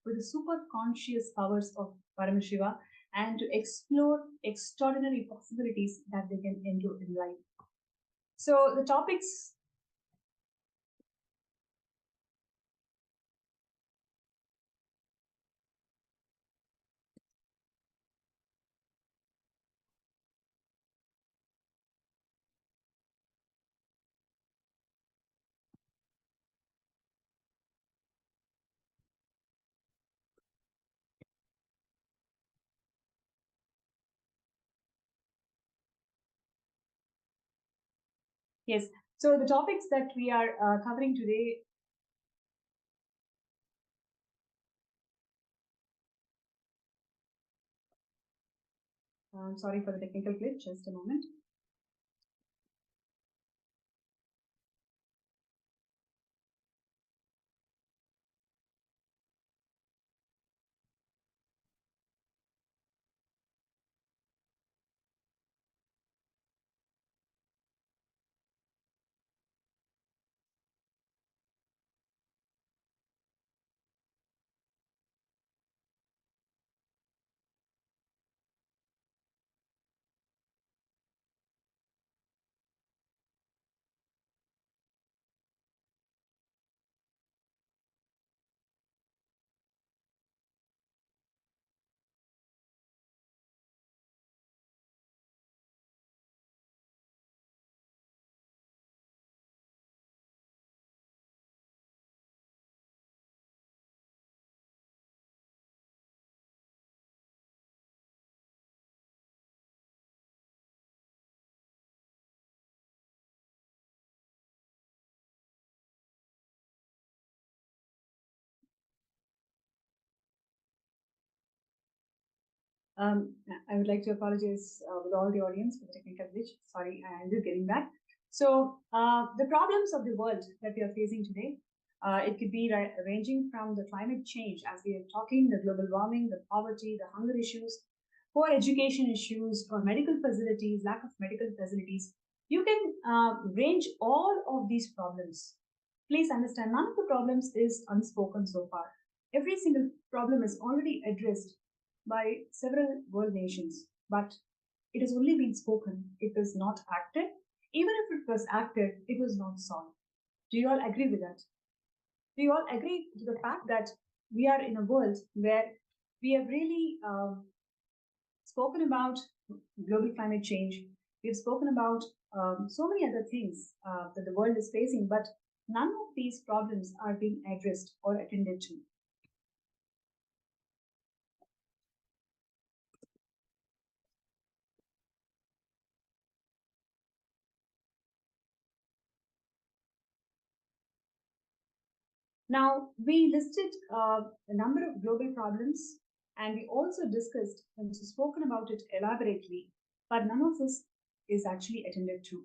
with the super conscious powers of Paramashiva and to explore extraordinary possibilities that they can endure in life. So the topics. Yes. So the topics that we are covering today. Sorry for the technical glitch. Just a moment. Um, I would like to apologize with all the audience for the technical glitch. Sorry, I'm just getting back. So, the problems of the world that we are facing today, it could be ranging from the climate change, as we are talking, the global warming, the poverty, the hunger issues, poor education issues, or medical facilities, lack of medical facilities. You can range all of these problems. Please understand, none of the problems is unspoken so far. Every single problem is already addressed by several world nations, but it has only been spoken. It was not acted. Even if it was acted, it was not solved. Do you all agree with that? Do you all agree to the fact that we are in a world where we have really spoken about global climate change? We've spoken about so many other things that the world is facing, but none of these problems are being addressed or attended to. Now, we listed a number of global problems and we also discussed and spoken about it elaborately, but none of this is actually attended to.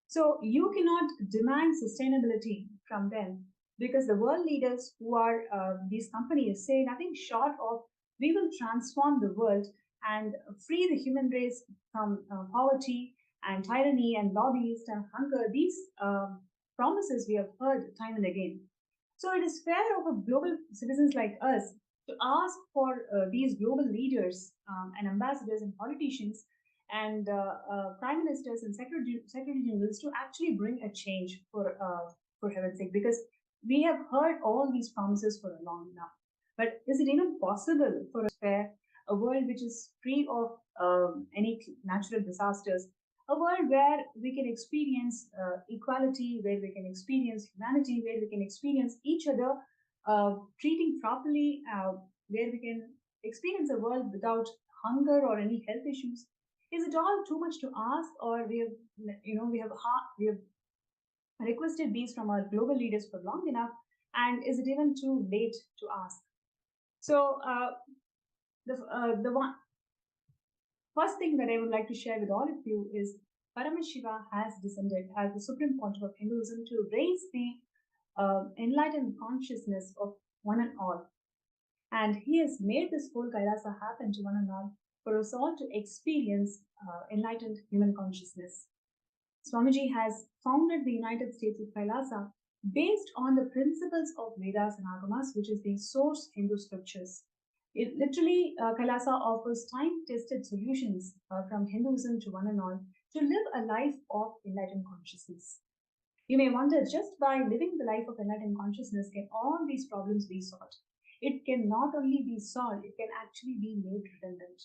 So, you cannot demand sustainability from them because the world leaders who are these companies say nothing short of we will transform the world and free the human race from poverty and tyranny and lobbyist and hunger. These promises we have heard time and again. So it is fair of a global citizens like us to ask for these global leaders and ambassadors and politicians and prime ministers and secretary generals to actually bring a change for heaven's sake, because we have heard all these promises for a long enough. But is it even possible for a fair, a world which is free of any natural disasters, a world where we can experience equality, where we can experience humanity, where we can experience each other treating properly, where we can experience a world without hunger or any health issues? Is it all too much to ask, or we have requested these from our global leaders for long enough, and is it even too late to ask? So the one first thing that I would like to share with all of you is Paramashiva has descended as the supreme pontiff of Hinduism to raise the enlightened consciousness of one and all. And he has made this whole Kailasa happen to one and all for us all to experience enlightened human consciousness. Swamiji has founded the United States of Kailasa based on the principles of Vedas and Agamas, which is the source Hindu scriptures. It literally, Kailasa offers time-tested solutions from Hinduism to one and all to live a life of enlightened consciousness. You may wonder, just by living the life of enlightened consciousness, can all these problems be solved? It can not only be solved, it can actually be made redundant.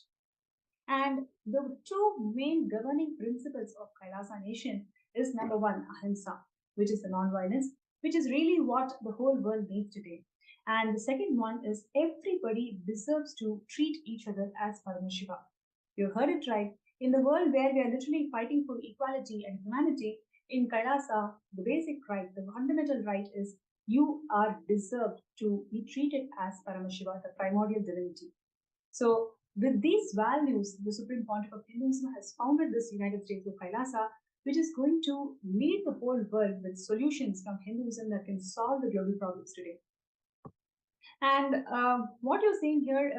And the two main governing principles of Kailasa nation is number one, ahimsa, which is the non-violence, which is really what the whole world needs today. And the second one is everybody deserves to treat each other as Paramashivam. You heard it right. In the world where we are literally fighting for equality and humanity, in Kailasa, the basic right, the fundamental right is you are deserved to be treated as Paramashiva, the primordial divinity. So, with these values, the Supreme Pontiff of Hinduism has founded this United States of Kailasa, which is going to lead the whole world with solutions from Hinduism that can solve the global problems today. And what you're seeing here,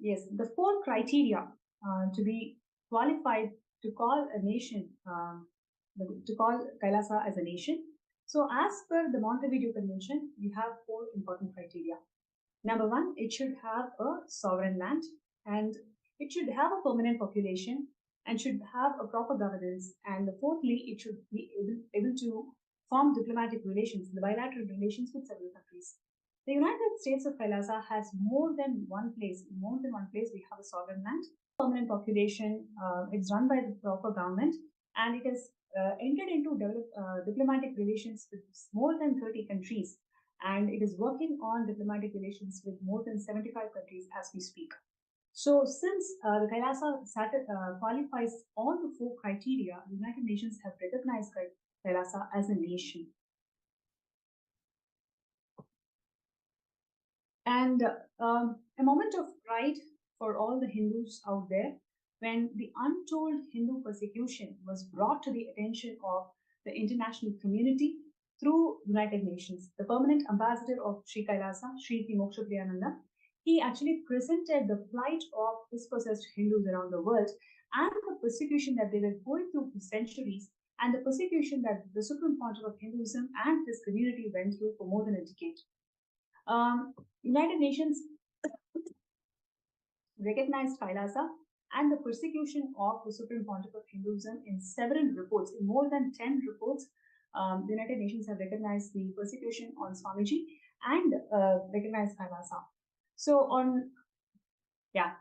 yes, the four criteria to be qualified to call a nation, to call Kailasa as a nation. So, as per the Montevideo Convention, you have four important criteria. Number one, it should have a sovereign land, and it should have a permanent population, and should have a proper governance. And fourthly, it should be able to form diplomatic relations, the bilateral relations with several countries. The United States of Kailasa has more than one place. In more than one place, we have a sovereign land, permanent population. It's run by the proper government, and it has entered into diplomatic relations with more than 30 countries, and it is working on diplomatic relations with more than 75 countries as we speak. So, since the Kailasa qualifies all the four criteria, the United Nations have recognized Kailasa as a nation. And a moment of pride for all the Hindus out there when the untold Hindu persecution was brought to the attention of the international community through United Nations. The permanent ambassador of Sri Kailasa, Sri Moksha Priyananda, he actually presented the plight of dispossessed Hindus around the world and the persecution that they were going through for centuries, and the persecution that the Supreme Pontiff of Hinduism and his community went through for more than a decade. United Nations recognized Kailasa and the persecution of the Supreme Pontiff of Hinduism in several reports, in more than 10 reports. The United Nations have recognized the persecution on Swamiji and recognized Kailasa. So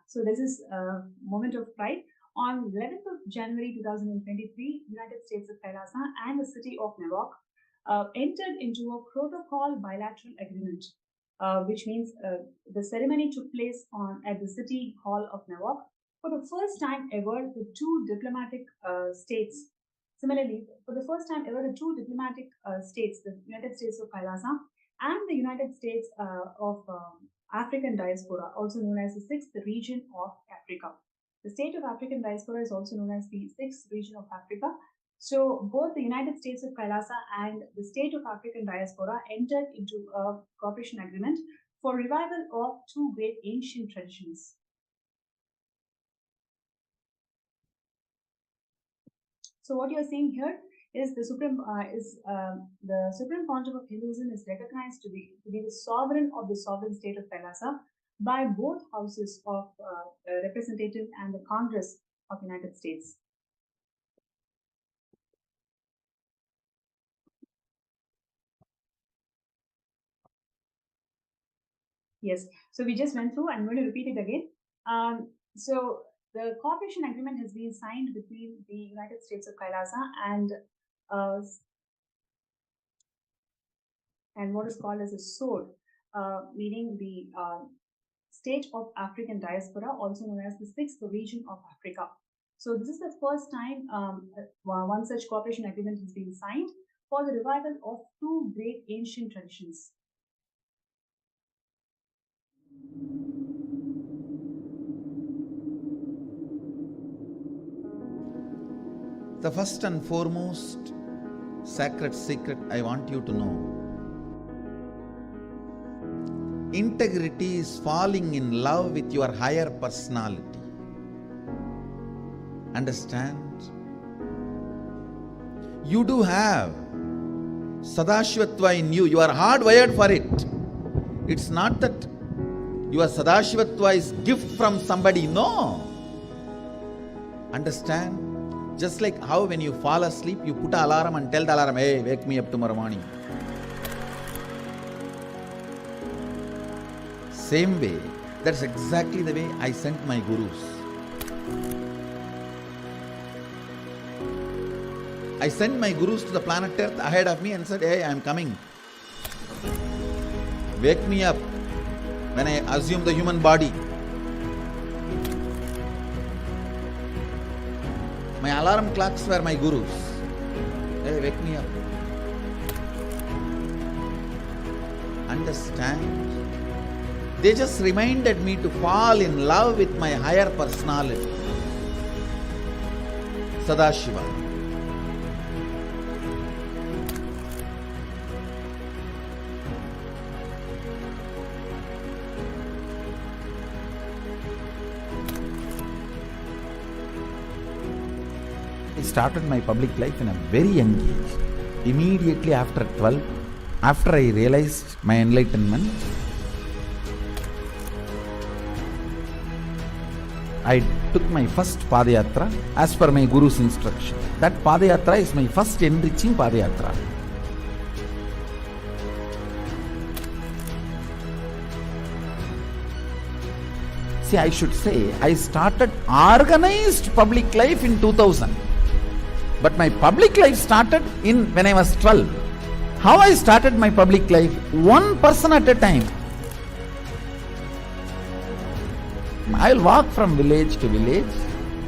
so this is a moment of pride. On 11th of January 2023, United States of Kailasa and the city of Newark entered into a protocol bilateral agreement, which means the ceremony took place at the City Hall of Newark. For the first time ever, the two diplomatic states, similarly, for the first time ever, the two diplomatic states, the United States of Kailasa and the United States of African Diaspora, also known as the Sixth Region of Africa. The state of African Diaspora is also known as the Sixth Region of Africa. So both the United States of Kailasa and the state of African Diaspora entered into a cooperation agreement for revival of two great ancient traditions. So what you are seeing here is the Supreme Pontiff of Hinduism is recognized to be the sovereign of the sovereign state of Kailasa by both houses of representative and the Congress of United States. Yes, so we just went through. I'm going to repeat it again. So the cooperation agreement has been signed between the United States of Kailasa and what is called as a SOD, meaning the state of African Diaspora, also known as the Sixth Region of Africa. So this is the first time one such cooperation agreement has been signed for the revival of two great ancient traditions. The first and foremost sacred secret I want you to know: integrity is falling in love with your higher personality. Understand? You do have Sadashivatva in you. You are hardwired for it. It's not that your Sadashivatva is gift from somebody. No. Understand? Just like how when you fall asleep, you put an alarm and tell the alarm, hey, wake me up tomorrow morning. Same way, that's exactly the way I sent my gurus. I sent my gurus to the planet Earth ahead of me and said, hey, I am coming. Wake me up when I assume the human body. My alarm clocks were my gurus. Hey, wake me up. Understand? They just reminded me to fall in love with my higher personality, Sadashiva. I started my public life in a very young age. Immediately after 12, after I realized my enlightenment, I took my first Padayatra as per my Guru's instruction. That Padayatra is my first enriching Padayatra. See, I should say, I started organized public life in 2000. But my public life started when I was 12. How I started my public life? One person at a time. I'll walk from village to village,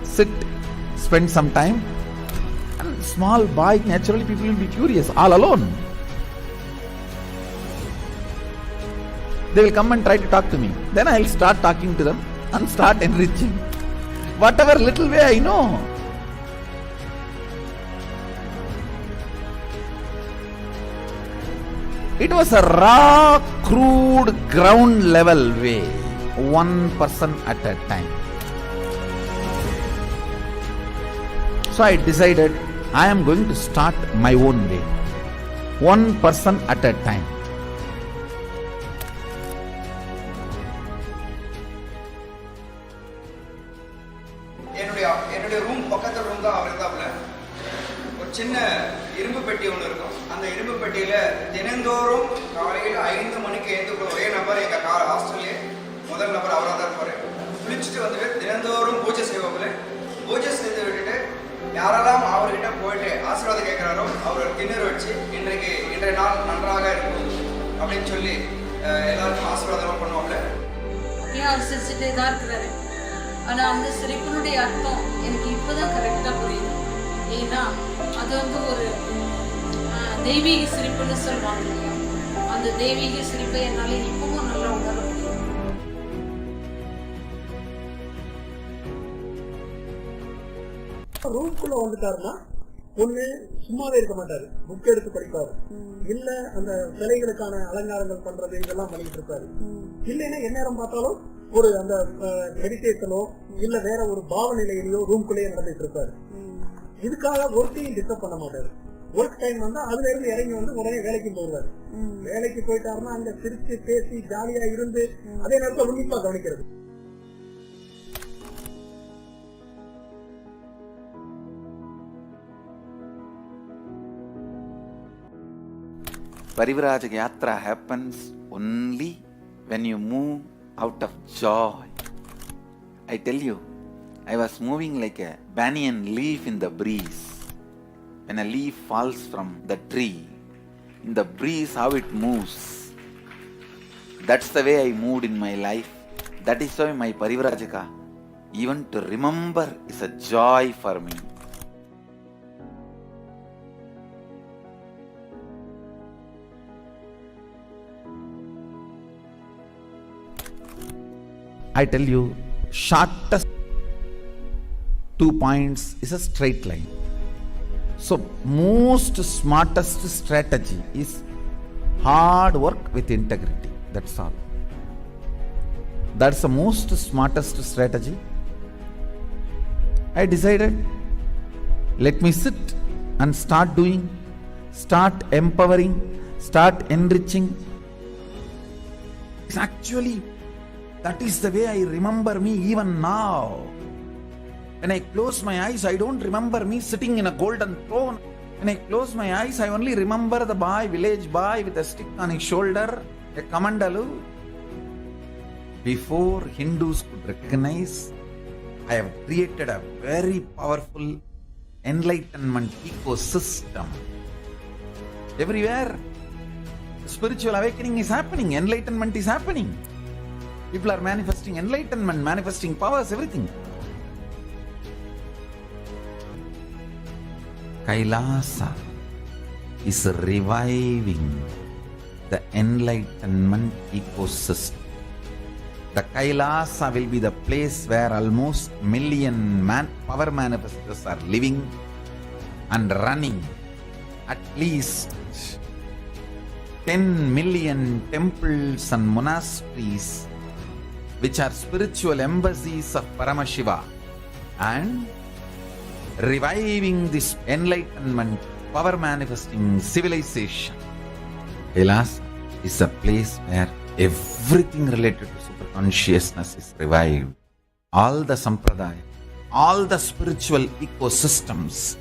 sit, spend some time. And small boy, naturally people will be curious, all alone. They will come and try to talk to me. Then I'll start talking to them and start enriching. Whatever little way I know. It was a raw, crude, ground level way. One person at a time. So I decided I am going to start my own way. One person at a time. என்னுடைய room பக்கத்து room தான் அவர் இருந்தாப்புல. ஒரு சின்ன இரும்பு பெட்டி ஒன்று இருக்கும். அந்த இரும்பு பெட்டியில தினந்தோறும் காலையில் 5 மணிக்கு எழுந்து ஒரே நபர் எங்க ஹாஸ்டல்லே முதல் நபர் அவராக தான் இருப்பாரு. குளிச்சுட்டு வந்துட்டு தினந்தோறும் பூஜை செய்வாப்புல. பூஜை செய்து விட்டுட்டு யாரெல்லாம் அவர்கிட்ட போயிட்டு ஆசீர்வாதம் கேட்கிறாரோ அவர் திண்ணூறு வச்சு இன்றைய நாள் நன்றாக இருக்கும் அப்படின்னு சொல்லி எல்லாருக்கும் ஆசீர்வாதம் பண்ணுவாப்புல. அவர் சிரிச்சுட்டே தான் இருக்கிறாரு. ஆனால் அந்த சிரிப்பினுடைய அர்த்தம் எனக்கு இப்போதான் கரெக்டாக புரியுது. ஏன்னா அது ஒரு தெய்வீக சிரிப்புன்னு சொல்லுவாங்க இல்லையா, அந்த தெய்வீக சிரிப்பை என்னால் இப்பவும் நல்லா உணர முடியும். ரூம்குள்ள வந்துட்டாருன்னா ஒண்ணு சும்மாவே இருக்க மாட்டாரு, புக் எடுத்து படிப்பாரு, இல்ல அந்த சிலைகளுக்கான அலங்காரங்கள் பண்றது இதெல்லாம் பண்ணிட்டு இருப்பாரு. இல்லைன்னா எந்நேரம் பார்த்தாலும் ஒரு அந்த மெடிடேஷனோ இல்ல வேற ஒரு பாவநிலையிலயோ ரூம்குள்ளேயே நடந்துட்டு இருப்பாரு. இதுக்காக ஒர்க்கையும் டிஸ்டர்ப் பண்ண மாட்டாரு. ஒர்க் டைம் வந்தா அதுல இருந்து இறங்கி உடனே வேலைக்கு போடுவாரு. வேலைக்கு போயிட்டாருன்னா அங்க சிரிச்சு பேசி ஜாலியா இருந்து அதே நேரத்தில் உன்னிப்பா கவனிக்கிறது. Parivrajaka Yatra happens only when you move out of joy. I tell you, I was moving like a banyan leaf in the breeze. When a leaf falls from the tree, in the breeze how it moves. That's the way I moved in my life. That is why my Parivrajaka, even to remember, is a joy for me. I tell you, shortest 2 points is a straight line. So most smartest strategy is hard work with integrity. That's all. That's the most smartest strategy. I decided, let me sit and start doing start empowering, start enriching. It's actually, that is the way I remember me even now. When I close my eyes, I don't remember me sitting in a golden throne. When I close my eyes, I only remember the boy, village boy with a stick on his shoulder, a kamandalu. Before Hindus could recognize, I have created a very powerful enlightenment ecosystem. Everywhere, spiritual awakening is happening, enlightenment is happening. People are manifesting enlightenment, manifesting powers, everything. Kailasa is reviving the enlightenment ecosystem. The Kailasa will be the place where almost million power manifestors are living and running. At least 10 million temples and monasteries, which are spiritual embassies of Paramashivam, and reviving this enlightenment, power manifesting civilization. Kailasa is a place where everything related to super consciousness is revived. All the sampradaya, all the spiritual ecosystems.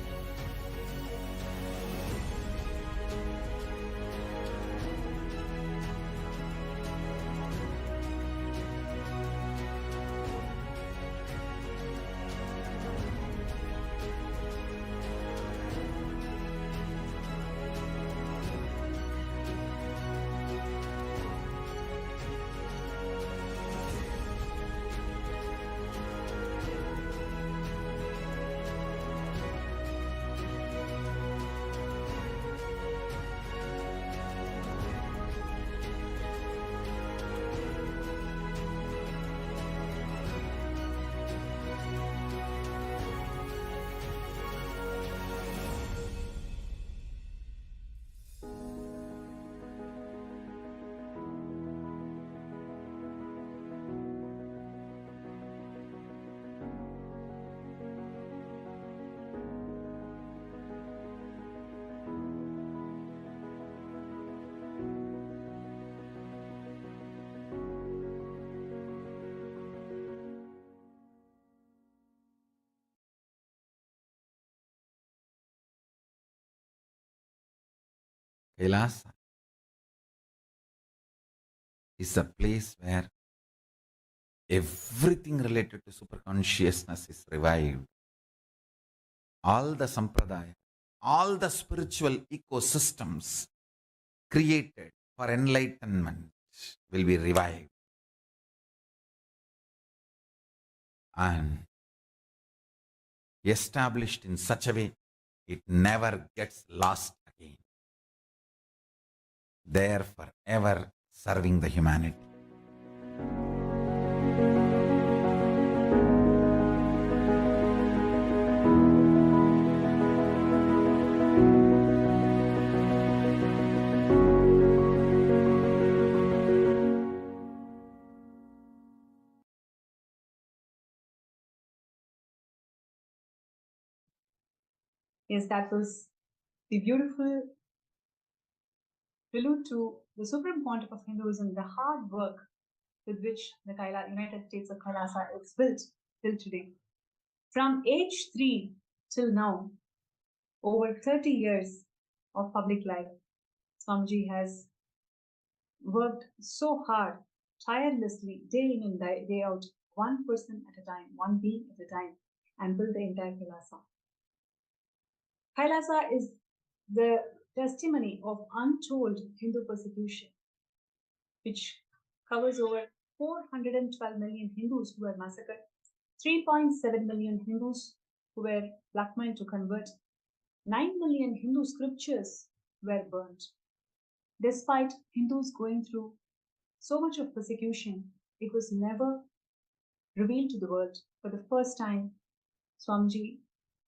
Kailasa is a place where everything related to super consciousness is revived. All the sampradaya, all the spiritual ecosystems created for enlightenment will be revived. And established in such a way it never gets lost again. There forever serving the humanity. Yes, that was the beautiful prelude to the supreme pontiff of Hinduism, the hard work with which the United States of Kailasa is built till today. From age 3 till now, over 30 years of public life, Swamiji has worked so hard, tirelessly, day in and day out, one person at a time, one being at a time, and built the entire Kailasa. Kailasa is the testimony of untold Hindu persecution, which covers over 412 million Hindus who were massacred, 3.7 million Hindus who were blackmailed to convert, 9 million Hindu scriptures were burnt. Despite Hindus going through so much of persecution, it was never revealed to the world. For the first time, Swamiji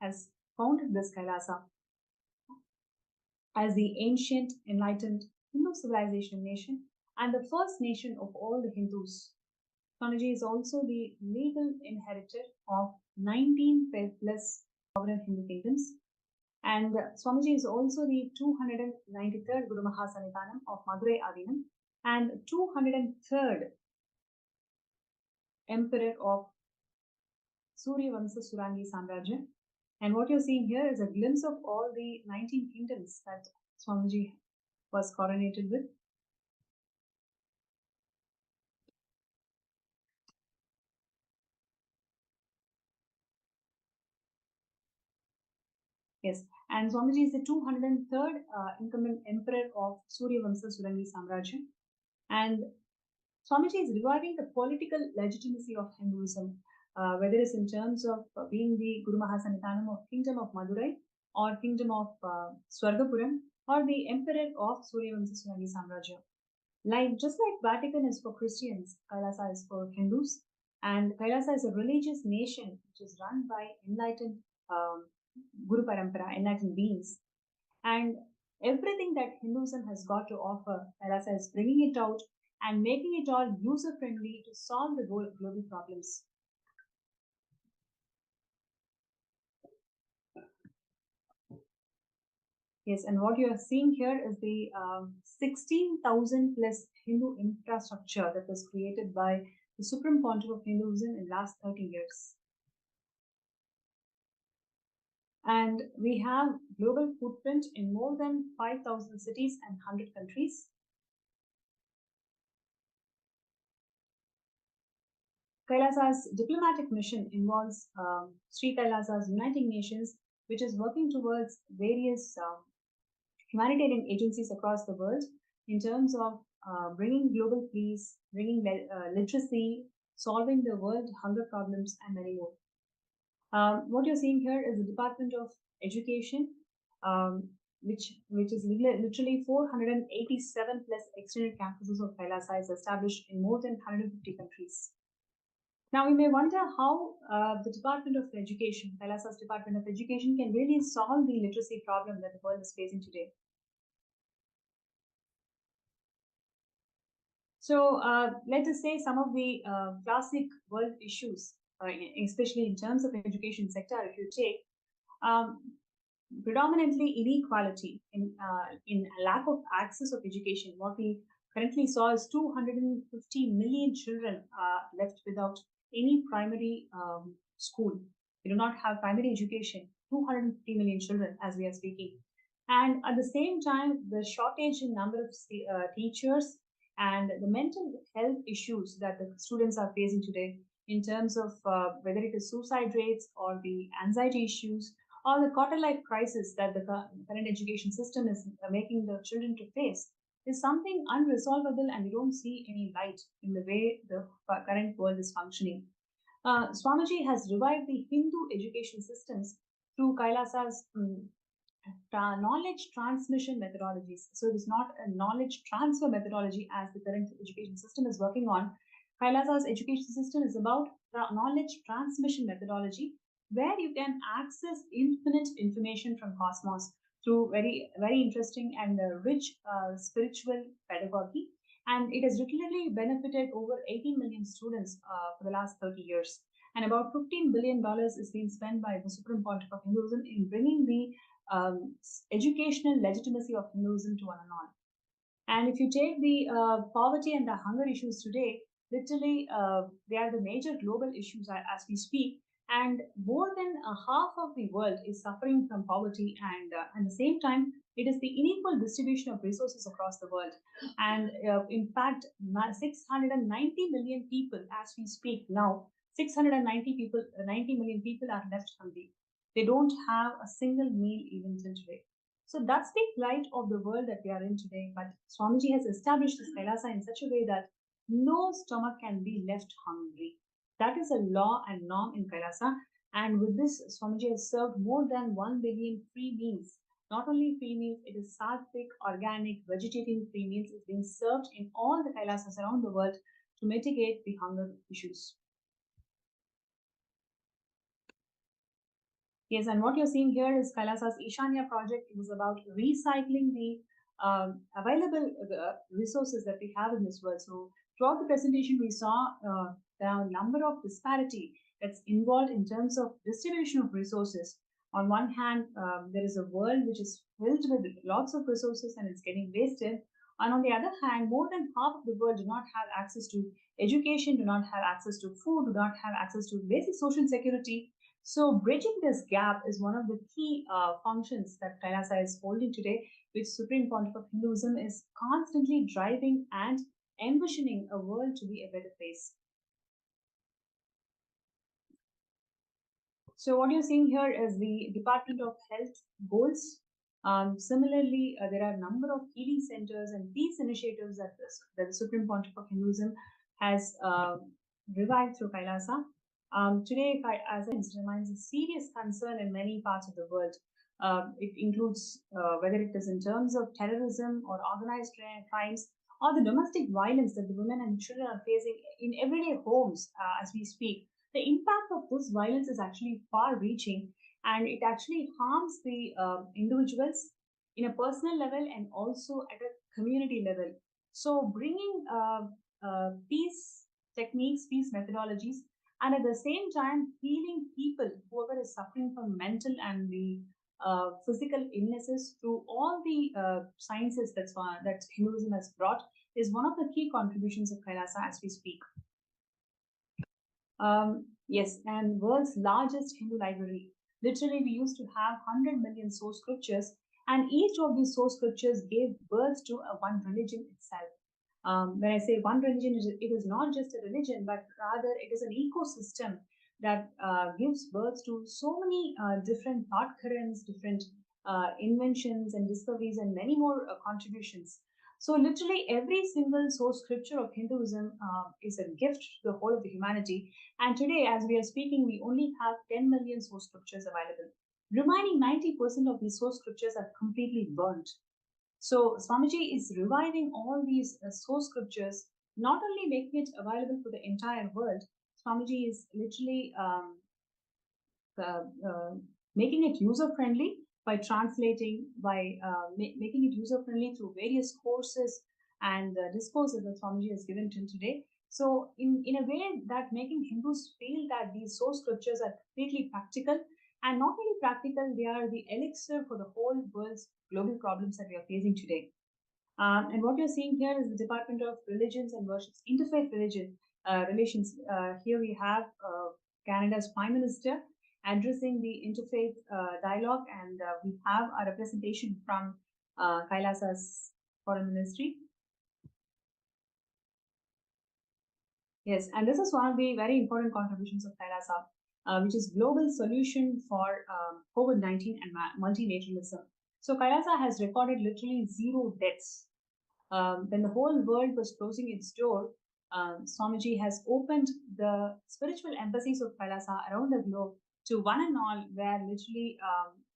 has founded this Kailasa as the ancient, enlightened Hindu civilization nation and the first nation of all the Hindus. Swamiji is also the legal inheritor of 19 plus sovereign Hindu kingdoms And Swamiji is also the 293rd Guru Mahasannidhanam of Madurai Adinam and 203rd Emperor of Suryavamsa Surangi Samrajya. And what you're seeing here is a glimpse of all the 19 kingdoms that Swamiji was coronated with. Yes, and Swamiji is the 203rd incumbent emperor of Suryavamsa Surangi Samrajya. And Swamiji is reviving the political legitimacy of Hinduism, whether it's in terms of being the Guru Mahasannidhanam of Kingdom of Madurai or Kingdom of Swargapuram or the Emperor of Suryavamsa Surangi Samrajya. Just like Vatican is for Christians, Kailasa is for Hindus, and Kailasa is a religious nation which is run by enlightened Guru Parampara, enlightened beings. And everything that Hinduism has got to offer, Kailasa is bringing it out and making it all user friendly to solve the global problems. Yes, and what you are seeing here is the 16,000 plus Hindu infrastructure that was created by the Supreme Pontiff of Hinduism in the last 30 years. And we have global footprint in more than 5,000 cities and 100 countries. Kailasa's diplomatic mission involves Sri Kailasa's Uniting Nations, which is working towards various humanitarian agencies across the world in terms of bringing global peace, bringing literacy, solving the world hunger problems, and many more. What you're seeing here is the Department of Education, which is literally 487 plus extended campuses of Kailasa is established in more than 150 countries. Now, you may wonder how the Department of Education, Kailasa's Department of Education, can really solve the literacy problem that the world is facing today. So, let us say some of the classic world issues, especially in terms of education sector, if you take predominantly inequality in lack of access of education. What we currently saw is 250 million children left without any primary school. They do not have primary education. 250 million children as we are speaking. And at the same time, the shortage in number of teachers and the mental health issues that the students are facing today in terms of whether it is suicide rates or the anxiety issues or the quarter-life crisis that the current education system is making the children to face is something unresolvable, and we don't see any light in the way the current world is functioning. Swamiji has revived the Hindu education systems through Kailasa's knowledge transmission methodologies. So it is not a knowledge transfer methodology as the current education system is working on. Kailasa's education system is about knowledge transmission methodology, where you can access infinite information from cosmos through very, very interesting and rich spiritual pedagogy. And it has literally benefited over 18 million students for the last 30 years. And about $15 billion is being spent by the Supreme Pontiff of Hinduism in bringing the educational legitimacy of Hinduism to one and all. And if you take the poverty and the hunger issues today, literally they are the major global issues as we speak. And more than half of the world is suffering from poverty, and at the same time, it is the unequal distribution of resources across the world. And in fact, 690 million people, as we speak now, 90 million people are left hungry. They don't have a single meal even till today. So that's the plight of the world that we are in today. But Swamiji has established this Kailasa in such a way that no stomach can be left hungry. That is a law and norm in Kailasa. And with this, Swamiji has served more than 1 billion free meals. Not only free meals, it is sattvic, organic, vegetarian free meals is being served in all the Kailasas around the world to mitigate the hunger issues. Yes, and what you're seeing here is Kailasa's Ishanya project. It is about recycling the available resources that we have in this world. So throughout the presentation, we saw the number of disparity that's involved in terms of distribution of resources. On one hand, there is a world which is filled with lots of resources and it's getting wasted. And on the other hand, more than half of the world do not have access to education, do not have access to food, do not have access to basic social security. So, bridging this gap is one of the key functions that Kailasa is holding today, which Supreme Pontiff of Hinduism is constantly driving and envisioning a world to be a better place. So what you're seeing here is the Department of Health goals. Similarly, there are a number of healing centers and peace initiatives that the Supreme Pontiff of Hinduism has revived through Kailasa. Today, as it remains a serious concern in many parts of the world. It includes whether it is in terms of terrorism or organized crimes or the domestic violence that the women and children are facing in everyday homes as we speak. The impact of this violence is actually far reaching, and it actually harms the individuals in a personal level and also at a community level. So bringing peace techniques, peace methodologies, and at the same time healing people whoever is suffering from mental and the physical illnesses through all the sciences that Hinduism has brought is one of the key contributions of Kailasa as we speak. Yes, and world's largest Hindu library. Literally, we used to have 100 million source scriptures, and each of these source scriptures gave birth to a one religion itself. When I say one religion, it is not just a religion, but rather it is an ecosystem that gives birth to so many different thought currents, different inventions and discoveries, and many more contributions. So, literally, every single source scripture of Hinduism is a gift to the whole of the humanity. And today, as we are speaking, we only have 10 million source scriptures available. Remaining 90% of these source scriptures are completely burnt. So, Swamiji is reviving all these source scriptures, not only making it available for the entire world, Swamiji is literally uh, uh, making it user friendly by translating, by making it user friendly through various courses and discourses that Swamiji has given till today. So, in a way that making Hindus feel that these source scriptures are completely practical and not only practical, they are the elixir for the whole world's global problems that we are facing today. And what you're seeing here is the Department of Religions and Worships, Interfaith Relations. Here we have Canada's Prime Minister addressing the interfaith dialogue, and we have a representation from Kailasa's Foreign Ministry. Yes, and this is one of the very important contributions of Kailasa, which is global solution for COVID-19 and multilateralism. So Kailasa has recorded literally zero deaths. When the whole world was closing its door, Swamiji has opened the spiritual embassies of Kailasa around the globe to one and all, where literally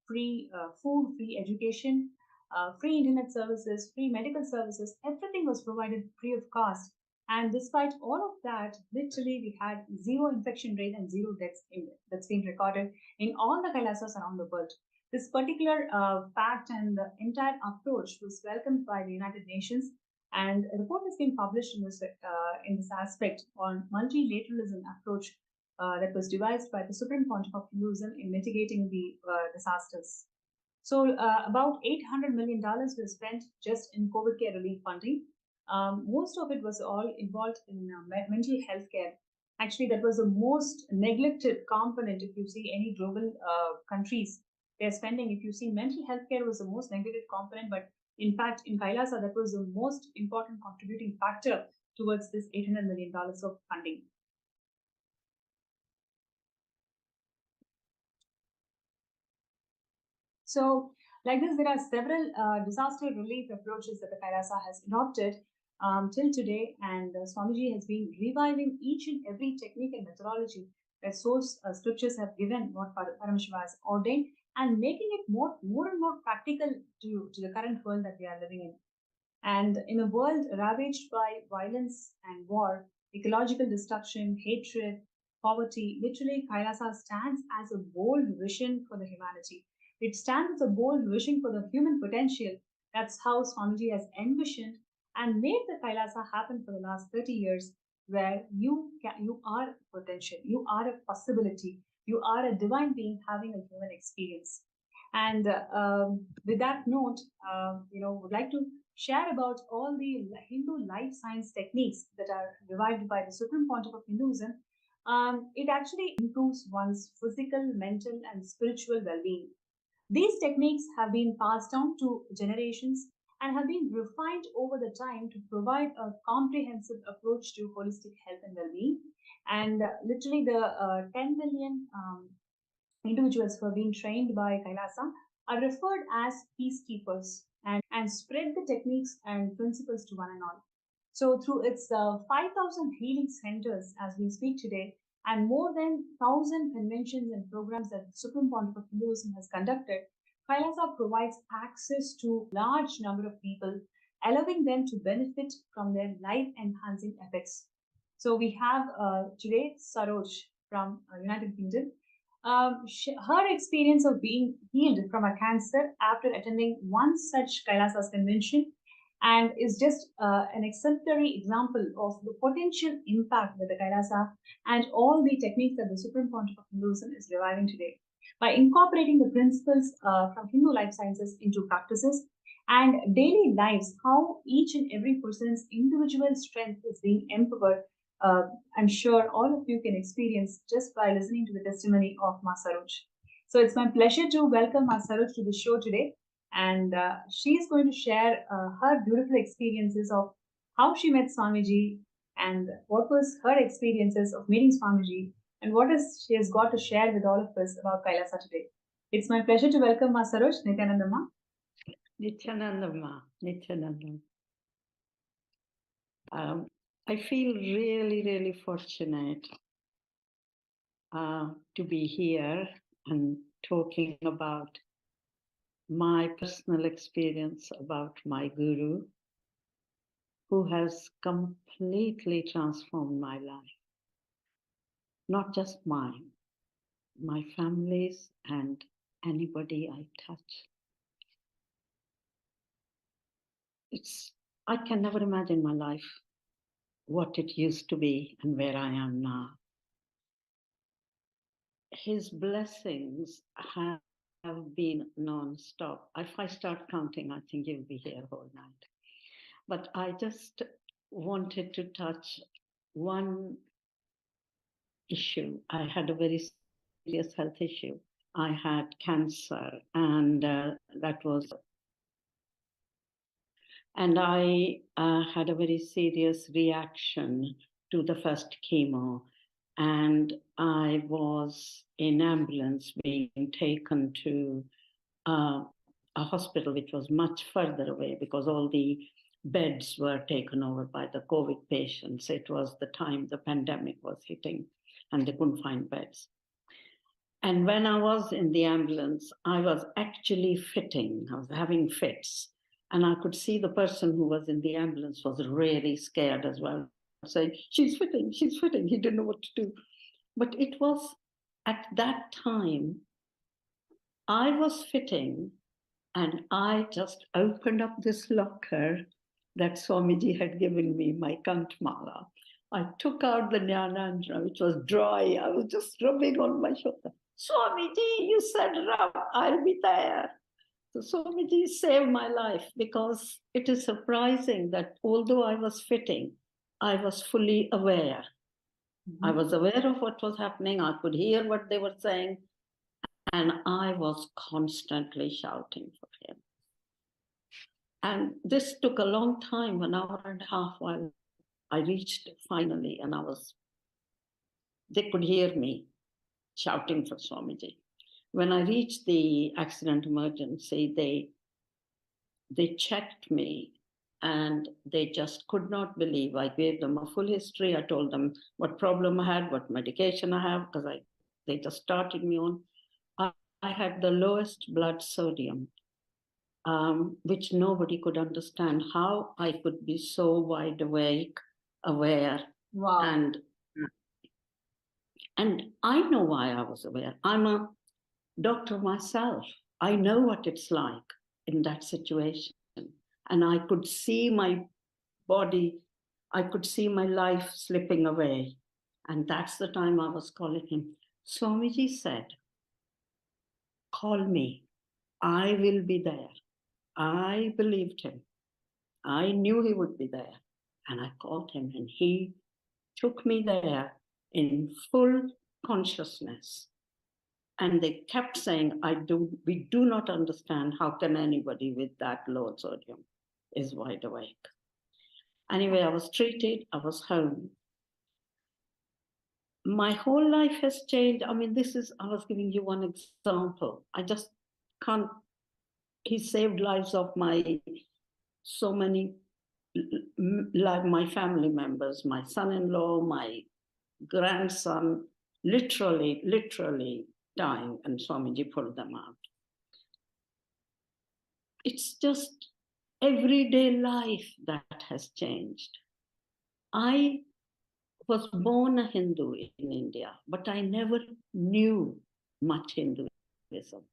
free food, free education, free internet services, free medical services, everything was provided free of cost. And despite all of that, literally we had zero infection rate and zero deaths that's been recorded in all the Kailasas around the world. This particular fact and the entire approach was welcomed by the United Nations, and a report has been published in this aspect on multilateralism approach that was devised by the Supreme Pontiff of Hinduism in mitigating the disasters. So, about $800 million was spent just in COVID care relief funding. Most of it was all involved in mental health care. Actually, that was the most neglected component. If you see any global countries, they're spending. If you see, mental health care was the most neglected component, but in fact, in Kailasa, that was the most important contributing factor towards this $800 million of funding. So, like this, there are several disaster relief approaches that the Kailasa has adopted till today, and Swamiji has been reviving each and every technique and methodology that source scriptures have given, what Paramashivam has ordained, and making it more and more practical to the current world that we are living in. And in a world ravaged by violence and war, ecological destruction, hatred, poverty, literally Kailasa stands as a bold vision for the humanity. It stands as a bold vision for the human potential. That's how Swamiji has envisioned and made the Kailasa happen for the last 30 years, where you are potential, you are a possibility. You are a divine being having a human experience. And with that note, would like to share about all the Hindu life science techniques that are revived by the Supreme Pontiff of Hinduism. It actually improves one's physical, mental, and spiritual well-being. These techniques have been passed down to generations and have been refined over the time to provide a comprehensive approach to holistic health and well-being. And literally, the 10 million individuals who have been trained by Kailasa are referred as peacekeepers and spread the techniques and principles to one and all. So, through its 5,000 healing centers as we speak today, and more than 1,000 conventions and programs that the Supreme Pontiff of Hinduism has conducted, Kailasa provides access to large number of people, allowing them to benefit from their life-enhancing effects. So we have today Saroj from United Kingdom. Her experience of being healed from a cancer after attending one such Kailasa's convention and is just an exemplary example of the potential impact that the Kailasa and all the techniques that the Supreme Pontiff of Hinduism is reviving today. By incorporating the principles from Hindu life sciences into practices and daily lives, how each and every person's individual strength is being empowered, I'm sure all of you can experience just by listening to the testimony of Ma Saroj. So it's my pleasure to welcome Ma Saroj to the show today. And she is going to share her beautiful experiences of how she met Swamiji and what was her experiences of meeting Swamiji and what is she has got to share with all of us about Kailasa today. It's my pleasure to welcome Ma Saroj, Nithyananda Ma. Nithyananda Ma, Nithyananda. I feel really, really fortunate to be here and talking about my personal experience about my guru, who has completely transformed my life. Not just mine, my family's and anybody I touch. I can never imagine my life, what it used to be and where I am now. His blessings have been non-stop. If I start counting, I think you'll be here all night. But I just wanted to touch one issue. I had a very serious health issue. I had cancer, and that was, and I had a very serious reaction to the first chemo. And I was in ambulance being taken to a hospital which was much further away because all the beds were taken over by the COVID patients. It was the time the pandemic was hitting and they couldn't find beds. And when I was in the ambulance, I was actually fitting. I was having fits. And I could see the person who was in the ambulance was really scared as well, saying, she's fitting. He didn't know what to do. But it was at that time, I was fitting and I just opened up this locker that Swamiji had given me, my Kantmala. I took out the Nithyananda, which was dry. I was just rubbing on my shoulder. Swamiji, you said rub, I'll be there. So Swamiji saved my life because it is surprising that although I was fitting, I was fully aware. I was aware of what was happening. I could hear what they were saying. And I was constantly shouting for him. And this took a long time, an hour and a half, while I reached finally, and they could hear me shouting for Swamiji. When I reached the accident emergency, they checked me and they just could not believe. I gave them a full history. I told them what problem I had, what medication I have, because they just started me on. I had the lowest blood sodium, which nobody could understand how I could be so wide awake, aware. Wow. And I know why I was aware. I'm a doctor myself. I know what it's like in that situation. And I could see my body, I could see my life slipping away. And that's the time I was calling him, Swamiji said, call me, I will be there. I believed him. I knew he would be there. And I called him, and he took me there in full consciousness. And they kept saying, we do not understand how can anybody with that low sodium is wide awake. Anyway, I was treated, I was home. My whole life has changed. I mean, I was giving you one example. I just can't, he saved lives of so many, like my family members, my son-in-law, my grandson, literally dying, and Swamiji pulled them out. It's just everyday life that has changed. I was born a Hindu in India, but I never knew much Hinduism.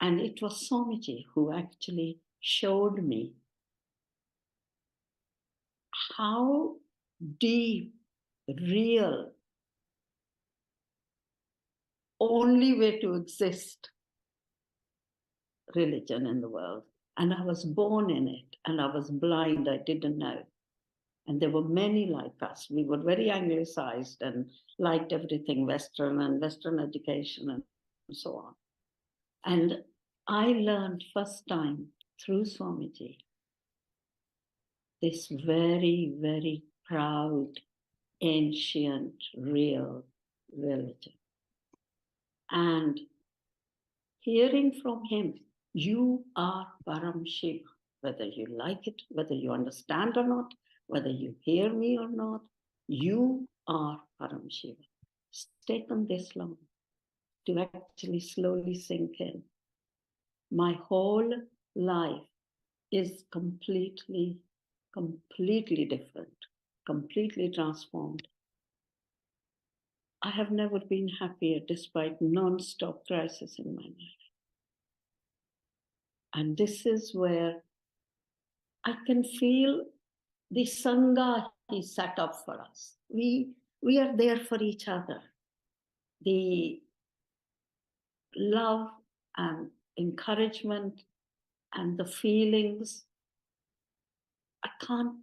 And it was Swamiji who actually showed me how deep, real, only way to exist religion in the world. And I was born in it, and I was blind, I didn't know. And there were many like us. We were very anglicized and liked everything Western and Western education and so on. And I learned first time through Swamiji this very, very proud, ancient, real religion. And hearing from him, you are Paramashivam, whether you like it, whether you understand or not, whether you hear me or not, you are Paramashivam. It's taken this long to actually slowly sink in. My whole life is completely different, completely transformed. I have never been happier despite non-stop crisis in my life. And this is where I can feel the Sangha he set up for us. We are there for each other. The love and encouragement and the feelings, I can't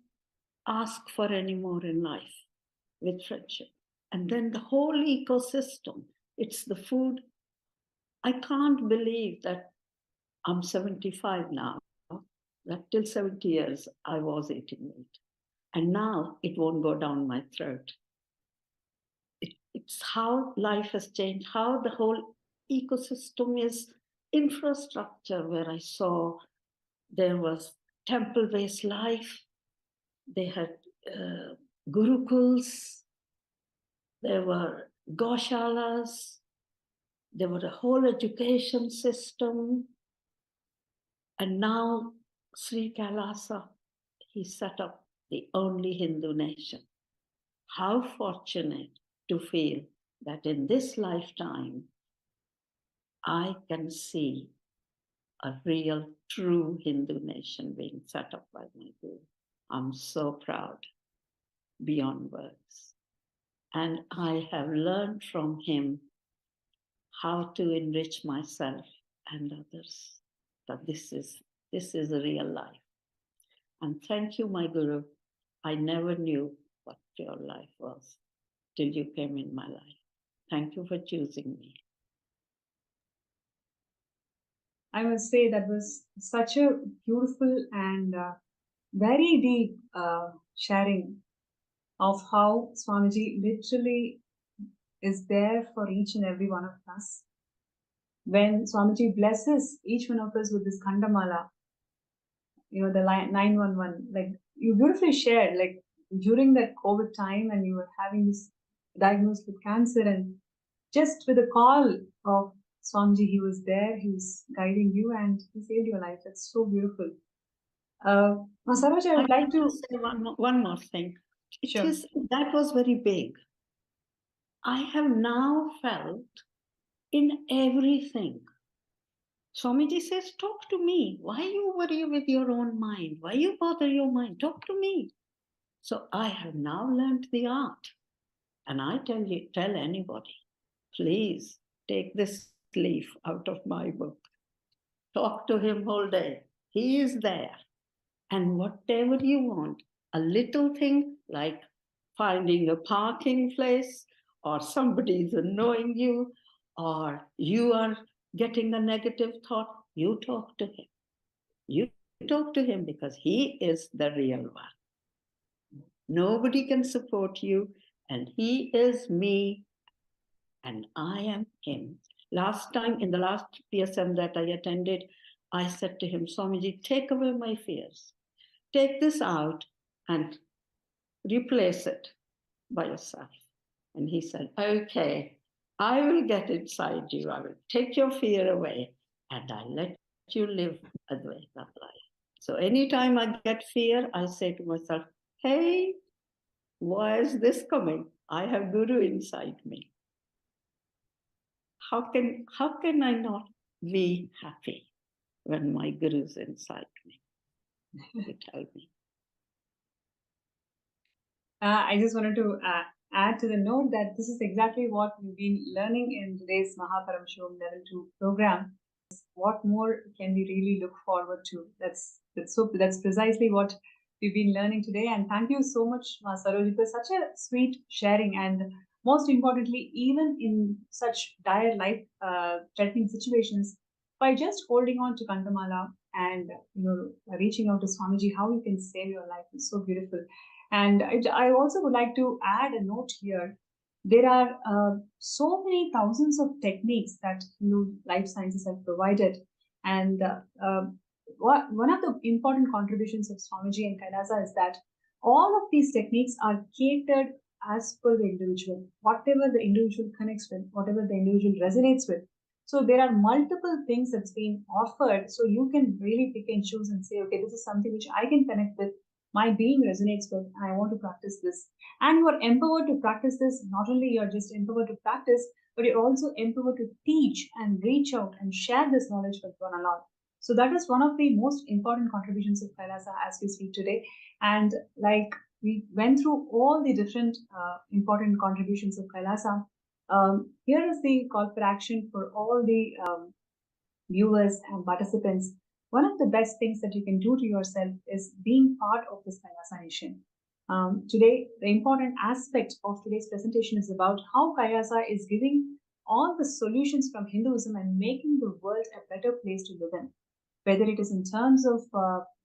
ask for any more in life with friendship. And then the whole ecosystem, it's the food. I can't believe that I'm 75 now, that till 70 years I was eating meat. And now it won't go down my throat. It's how life has changed, how the whole ecosystem is infrastructure, where I saw there was temple-based life, they had gurukuls, there were goshalas, there was a whole education system. And now Sri KAILASA, he set up the only Hindu nation. How fortunate to feel that in this lifetime, I can see a real, true Hindu nation being set up by my Guru. I'm so proud, beyond words. And I have learned from him how to enrich myself and others. That this is a real life. And thank you, my Guru. I never knew what your life was till you came in my life. Thank you for choosing me. I must say that was such a beautiful and very deep sharing of how Swamiji literally is there for each and every one of us. When Swamiji blesses each one of us with this Khandamala, the 911, like you beautifully shared, like during that COVID time and you were having this diagnosed with cancer, and just with a call of Swamiji, he was there, he was guiding you and he saved your life. That's so beautiful. Saroj, I would like to say one more thing. Sure. That was very big. I have now felt in everything. Swamiji says, talk to me. Why you worry with your own mind? Why you bother your mind? Talk to me. So I have now learned the art. And I tell anybody, please take this leaf out of my book. Talk to him whole day. He is there. And whatever you want, a little thing like finding a parking place, or somebody is annoying you, or you are getting a negative thought, you talk to him. You talk to him because he is the real one. Nobody can support you, and he is me, and I am him. Last time, in the last PSM that I attended, I said to him, Swamiji, take away my fears. Take this out and replace it by yourself. And he said, okay, I will get inside you. I will take your fear away and I let you live Advaita life. So anytime I get fear, I say to myself, hey, why is this coming? I have Guru inside me. How can I not be happy when my Guru is inside me? You tell me. I just wanted to add to the note that this is exactly what we've been learning in today's Paramashivam Level 2 program. What more can we really look forward to? That's precisely what we've been learning today. And thank you so much, Ma Saroj, for such a sweet sharing. And most importantly, even in such dire life-threatening situations, by just holding on to Kandamala and reaching out to Swamiji, how you can save your life is so beautiful. And I also would like to add a note here. There are so many thousands of techniques that life sciences have provided. And one of the important contributions of Swamiji and Kailasa is that all of these techniques are catered as per the individual, whatever the individual connects with, whatever the individual resonates with. So there are multiple things that's being offered. So you can really pick and choose and say, okay, this is something which I can connect with, my being resonates with, and I want to practice this. And you are empowered to practice this. Not only you're just empowered to practice, but you're also empowered to teach and reach out and share this knowledge with one another. So that is one of the most important contributions of Kailasa as we speak today. And like we went through all the different important contributions of Kailasa, here is the call for action for all the viewers and participants. One of the best things that you can do to yourself is being part of this Kailasa nation. Today, the important aspect of today's presentation is about how Kailasa is giving all the solutions from Hinduism and making the world a better place to live in. Whether it is in terms of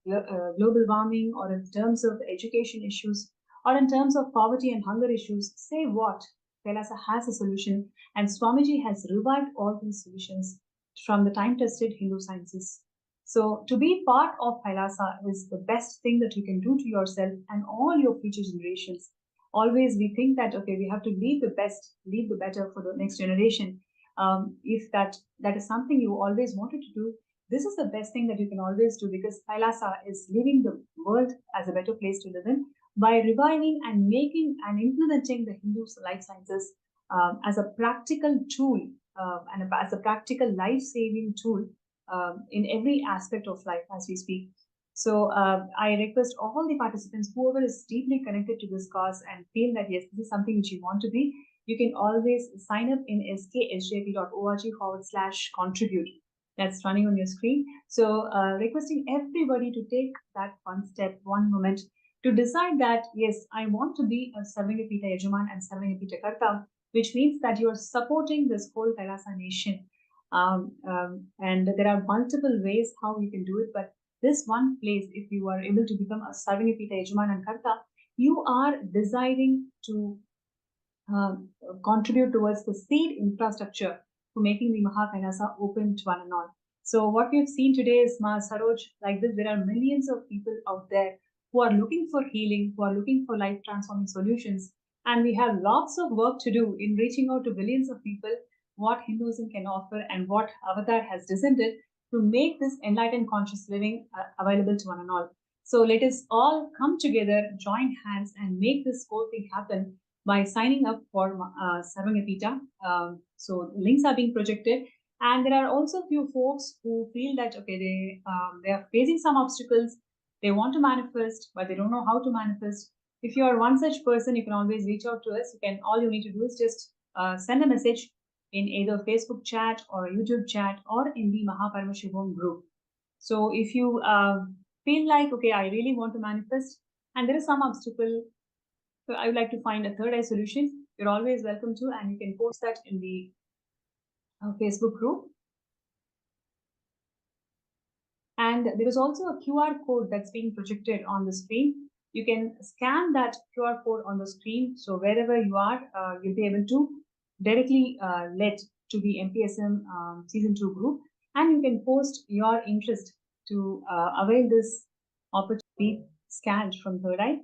global warming, or in terms of education issues, or in terms of poverty and hunger issues, say what, Kailasa has a solution, and Swamiji has revived all these solutions from the time-tested Hindu sciences. So to be part of Kailasa is the best thing that you can do to yourself and all your future generations. Always we think that, okay, we have to leave the best, leave the better for the next generation. If that is something you always wanted to do, this is the best thing that you can always do, because Kailasa is leaving the world as a better place to live in by reviving and making and implementing the Hindu life sciences as a practical tool and as a practical life-saving tool in every aspect of life as we speak. So I request all the participants, whoever is deeply connected to this cause and feel that yes, this is something which you want to be, you can always sign up in sksjp.org/contribute. That's running on your screen. So requesting everybody to take that one step, one moment to decide that, yes, I want to be a Sarvangapita Yajaman and Sarvangapita Karta, which means that you're supporting this whole Kailasa nation. And there are multiple ways how you can do it, but this one place, if you are able to become a Sarvangapita Yajaman and Karta, you are deciding to contribute towards the seed infrastructure for making the Kailasa open to one and all. So what we've seen today is, Ma Saroj, like this, there are millions of people out there who are looking for healing, who are looking for life transforming solutions. And we have lots of work to do in reaching out to billions of people what Hinduism can offer and what Avatar has descended to make this enlightened conscious living available to one and all. So let us all come together, join hands, and make this whole thing happen by signing up for Sarvangapita. So links are being projected. And there are also a few folks who feel that, okay, they are facing some obstacles. They want to manifest, but they don't know how to manifest. If you are one such person, you can always reach out to us. All you need to do is just send a message in either Facebook chat or YouTube chat or in the Paramashivam group. So if you feel like, okay, I really want to manifest and there is some obstacle, so I would like to find a third eye solution, you're always welcome to, and you can post that in the Facebook group. And there is also a QR code that's being projected on the screen. You can scan that QR code on the screen. So wherever you are, you'll be able to directly led to the MPSM Season 2 group. And you can post your interest to avail this opportunity scanned from Third Eye.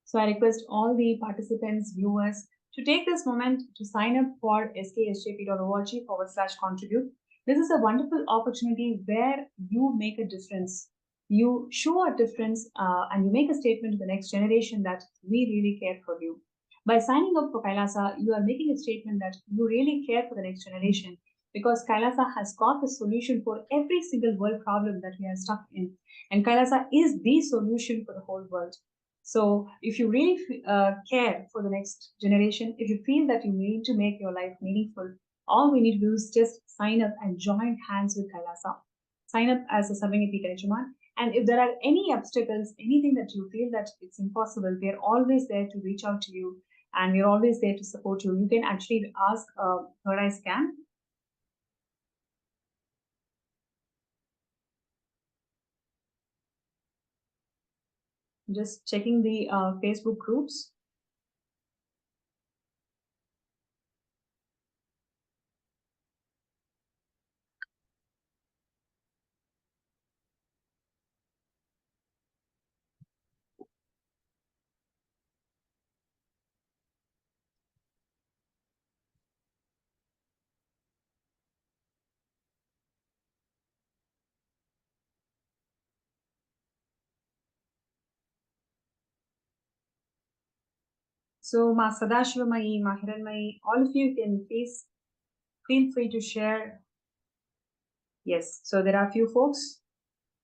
So I request all the participants, viewers, to take this moment to sign up for sksjp.org/contribute. This is a wonderful opportunity where you make a difference. You show a difference and you make a statement to the next generation that we really care for you. By signing up for Kailasa, you are making a statement that you really care for the next generation, because Kailasa has got the solution for every single world problem that we are stuck in. And Kailasa is the solution for the whole world. So if you really care for the next generation, if you feel that you need to make your life meaningful, all we need to do is just sign up and join hands with Kailasa. Sign up as a Sarvangati Kajaman. And if there are any obstacles, anything that you feel that it's impossible, we are always there to reach out to you, and we're always there to support you. You can actually ask Third Eye Scan. Just checking the Facebook groups. So, Ma Sadashivamai, Ma Hiranmai, all of you can please feel free to share. Yes, so there are a few folks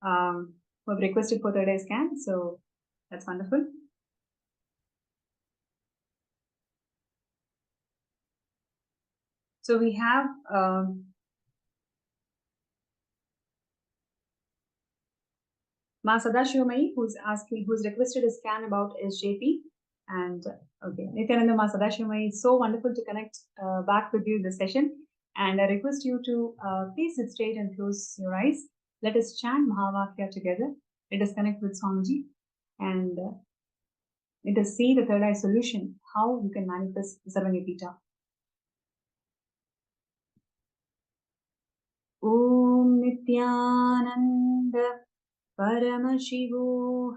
who have requested for Third Eye Scan, so that's wonderful. So we have Ma Sadashivamai, who's requested a scan about SJP. And okay, Nithyananda, Ma Sadashivamai, it's so wonderful to connect back with you in this session. And I request you to please sit straight and close your eyes. Let us chant Mahavakya together. Let us connect with Swamiji and let us see the third eye solution, how you can manifest Sarvangapita. Om Nithyananda Paramashivam.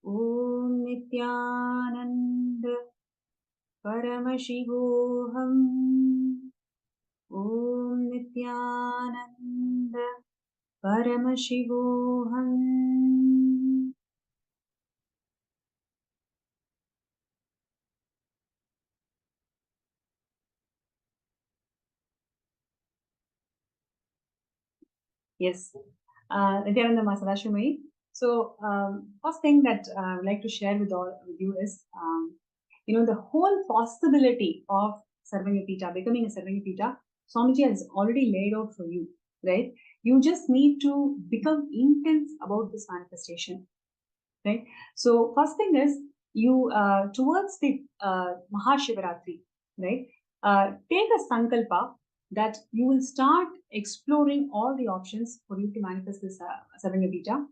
Om Nithyananda Paramashivam. Om Nithyananda Paramashivam. Yes, Nithyananda Sadashivamai. So, first thing that I would like to share with you is, the whole possibility of Sarvangapita, becoming a Sarvangapita, Swamiji has already laid out for you, right? You just need to become intense about this manifestation, right? So, first thing is, you towards the Mahashivaratri, right? Take a sankalpa that you will start exploring all the options for you to manifest this Sarvangapita,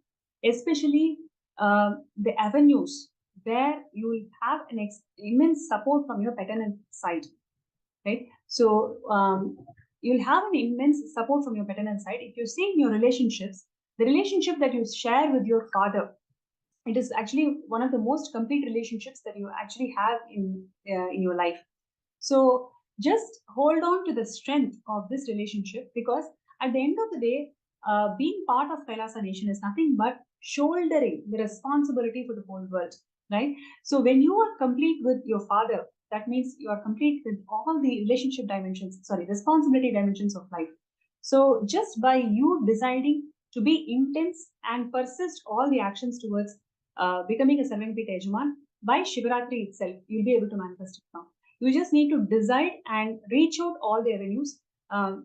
especially the avenues where you will have an immense support from your paternal side, right? So you'll have an immense support from your paternal side. If you see in your relationships, the relationship that you share with your father, it is actually one of the most complete relationships that you actually have in your life. So just hold on to the strength of this relationship, because at the end of the day, being part of Kailasa Nation is nothing but shouldering the responsibility for the whole world, right? So when you are complete with your father, that means you are complete with all the relationship dimensions, sorry, responsibility dimensions of life. So just by you deciding to be intense and persist all the actions towards becoming a Sarvangapita Ejaman, by Shivaratri itself, you'll be able to manifest it now. You just need to decide and reach out all the avenues.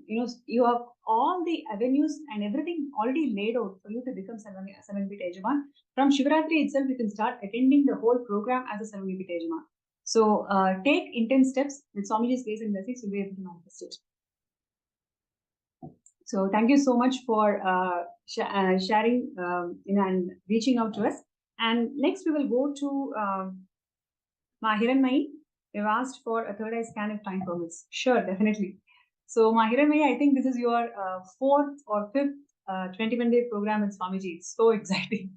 You have all the avenues and everything already laid out for you to become Sarvangapita Ejaman. From Shivaratri itself, you can start attending the whole program as a Sarvangapita Ejaman. So take intense steps with Swamiji's grace and blessings, you'll be able to manifest it. So thank you so much for sharing and reaching out to us. And next we will go to Hiranmayi. You've asked for a third eye scan if time permits. Sure, definitely. So Hiranmayi, I think this is your fourth or fifth 21-day program in Swamiji. It's so exciting.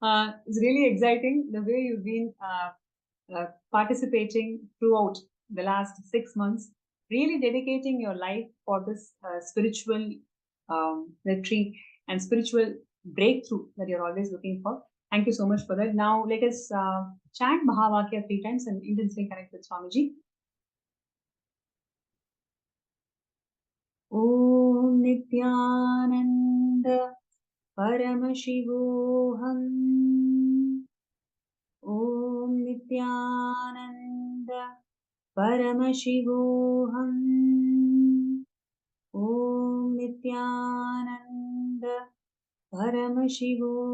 It's really exciting the way you've been participating throughout the last 6 months, really dedicating your life for this spiritual retreat and spiritual breakthrough that you're always looking for. Thank you so much for that. Now let us chant Mahavakya 3 times and intensely connect with Swamiji. Om Nithyananda Paramashivam. Om Nithyananda Paramashivam. Om Nithyananda Paramashivam.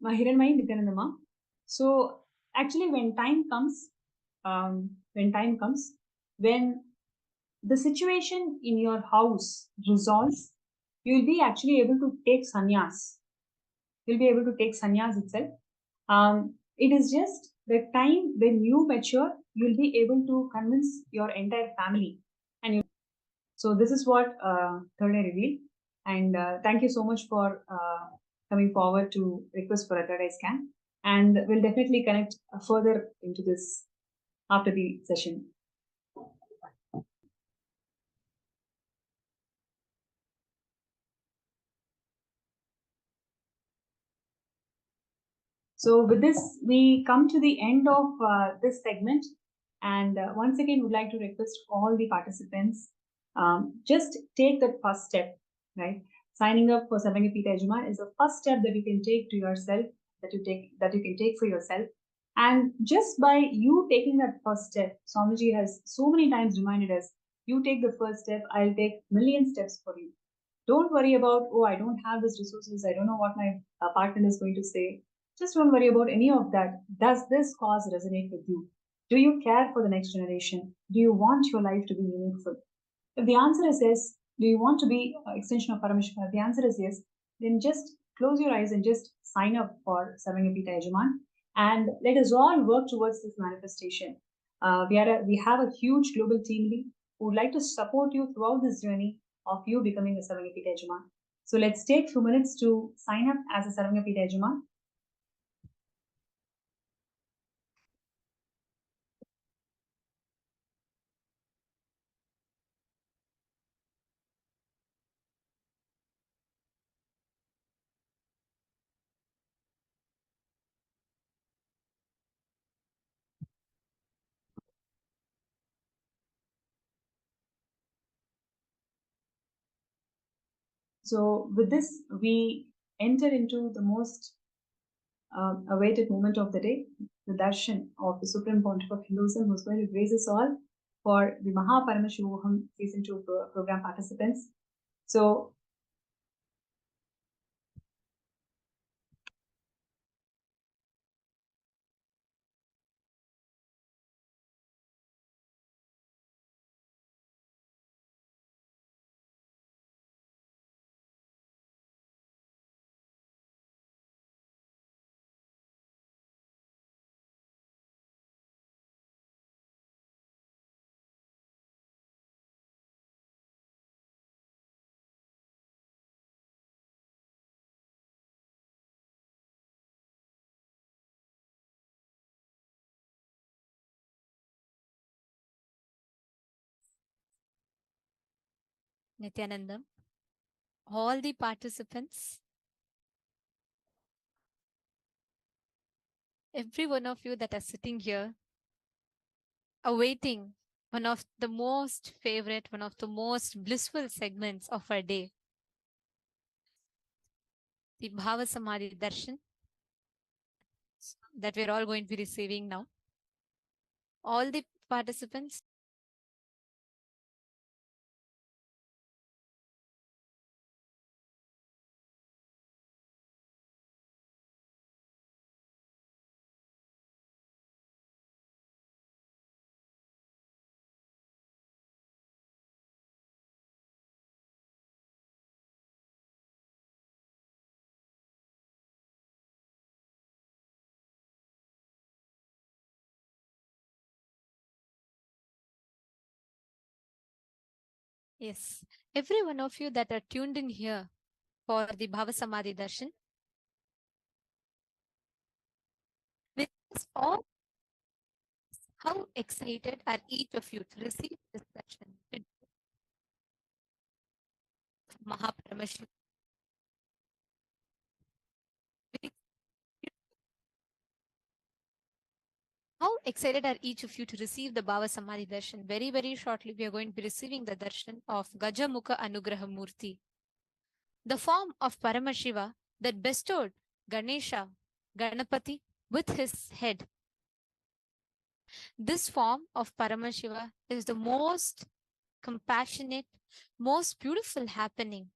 Hiranmayi Nithyanandama. So actually when time comes, when the situation in your house resolves, you'll be actually able to take sannyas. You'll be able to take sannyas itself. It is just the time when you mature, you'll be able to convince your entire family. And so this is what third eye revealed. And thank you so much for coming forward to request for a third eye scan. And we'll definitely connect further into this after the session. So with this, we come to the end of this segment. And once again, would like to request all the participants, just take that first step, right? Signing up for Sarvangapita Ejaman is the first step that you can take to yourself, that you can take for yourself. And just by you taking that first step, Swamiji has so many times reminded us, you take the first step, I'll take million steps for you. Don't worry about, oh, I don't have these resources, I don't know what my partner is going to say. Just don't worry about any of that. Does this cause resonate with you? Do you care for the next generation? Do you want your life to be meaningful? If the answer is yes, do you want to be an extension of Paramashivam? If the answer is yes, then just close your eyes and just sign up for Sarvangapita Ejaman. And let us all work towards this manifestation. We have a huge global team lead who would like to support you throughout this journey of you becoming a Sarvangapita Ejaman. So let's take 2 minutes to sign up as a Sarvangapita Ejaman. So with this, we enter into the most awaited moment of the day, the darshan of the Supreme Pontiff of Hinduism, who's going to grace us all for the Paramashivam Season 2 program participants. So Nithyananda, all the participants, every one of you that are sitting here, awaiting one of the most favorite, one of the most blissful segments of our day, the Bhava Samadhi Darshan that we're all going to be receiving now. All the participants, yes, every one of you that are tuned in here for the Bhava Samadhi Darshan, with us all, how excited are each of you to receive this darshan? Mahaparamashivam. How excited are each of you to receive the Bhava Samadhi Darshan? Very, very shortly, we are going to be receiving the darshan of Gajamukha Anugraha Murti, the form of Paramashiva that bestowed Ganesha, Ganapati, with his head. This form of Paramashiva is the most compassionate, most beautiful happening.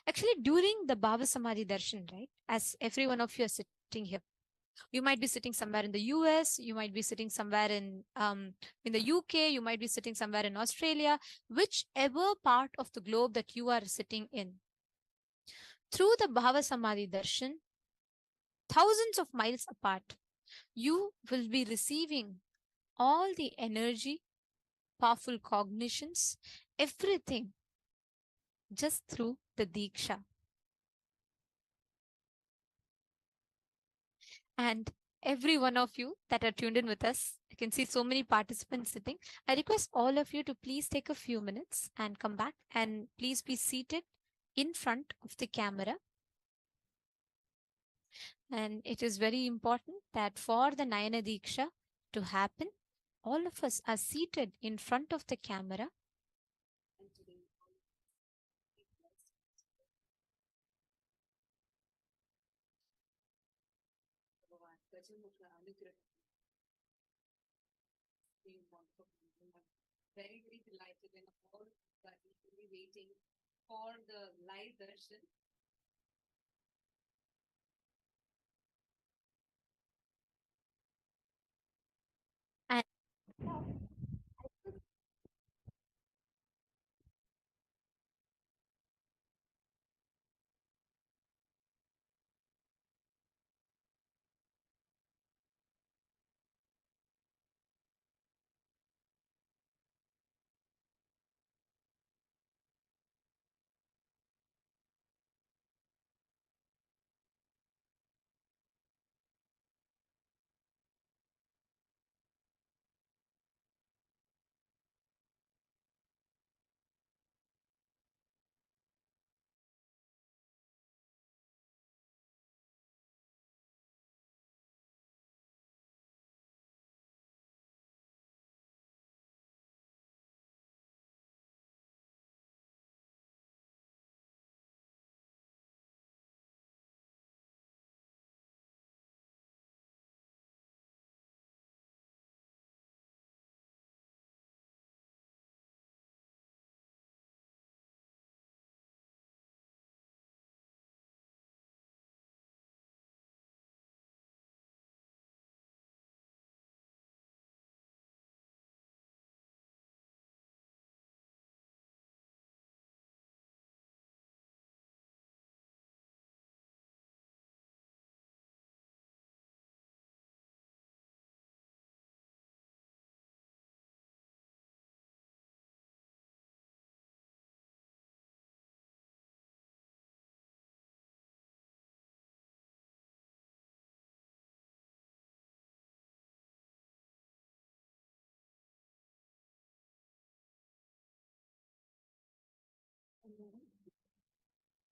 Actually, during the Bhava Samadhi Darshan, right, as every one of you are sitting here, you might be sitting somewhere in the US, you might be sitting somewhere in the UK, you might be sitting somewhere in Australia, whichever part of the globe that you are sitting in. Through the Bhava Samadhi Darshan, thousands of miles apart, you will be receiving all the energy, powerful cognitions, everything just through the Diksha. And every one of you that are tuned in with us, I can see so many participants sitting. I request all of you to please take a few minutes and come back and please be seated in front of the camera. And it is very important that for the Nayana Diksha to happen, all of us are seated in front of the camera. Very, very delighted and all that we will be waiting for the live darshan. And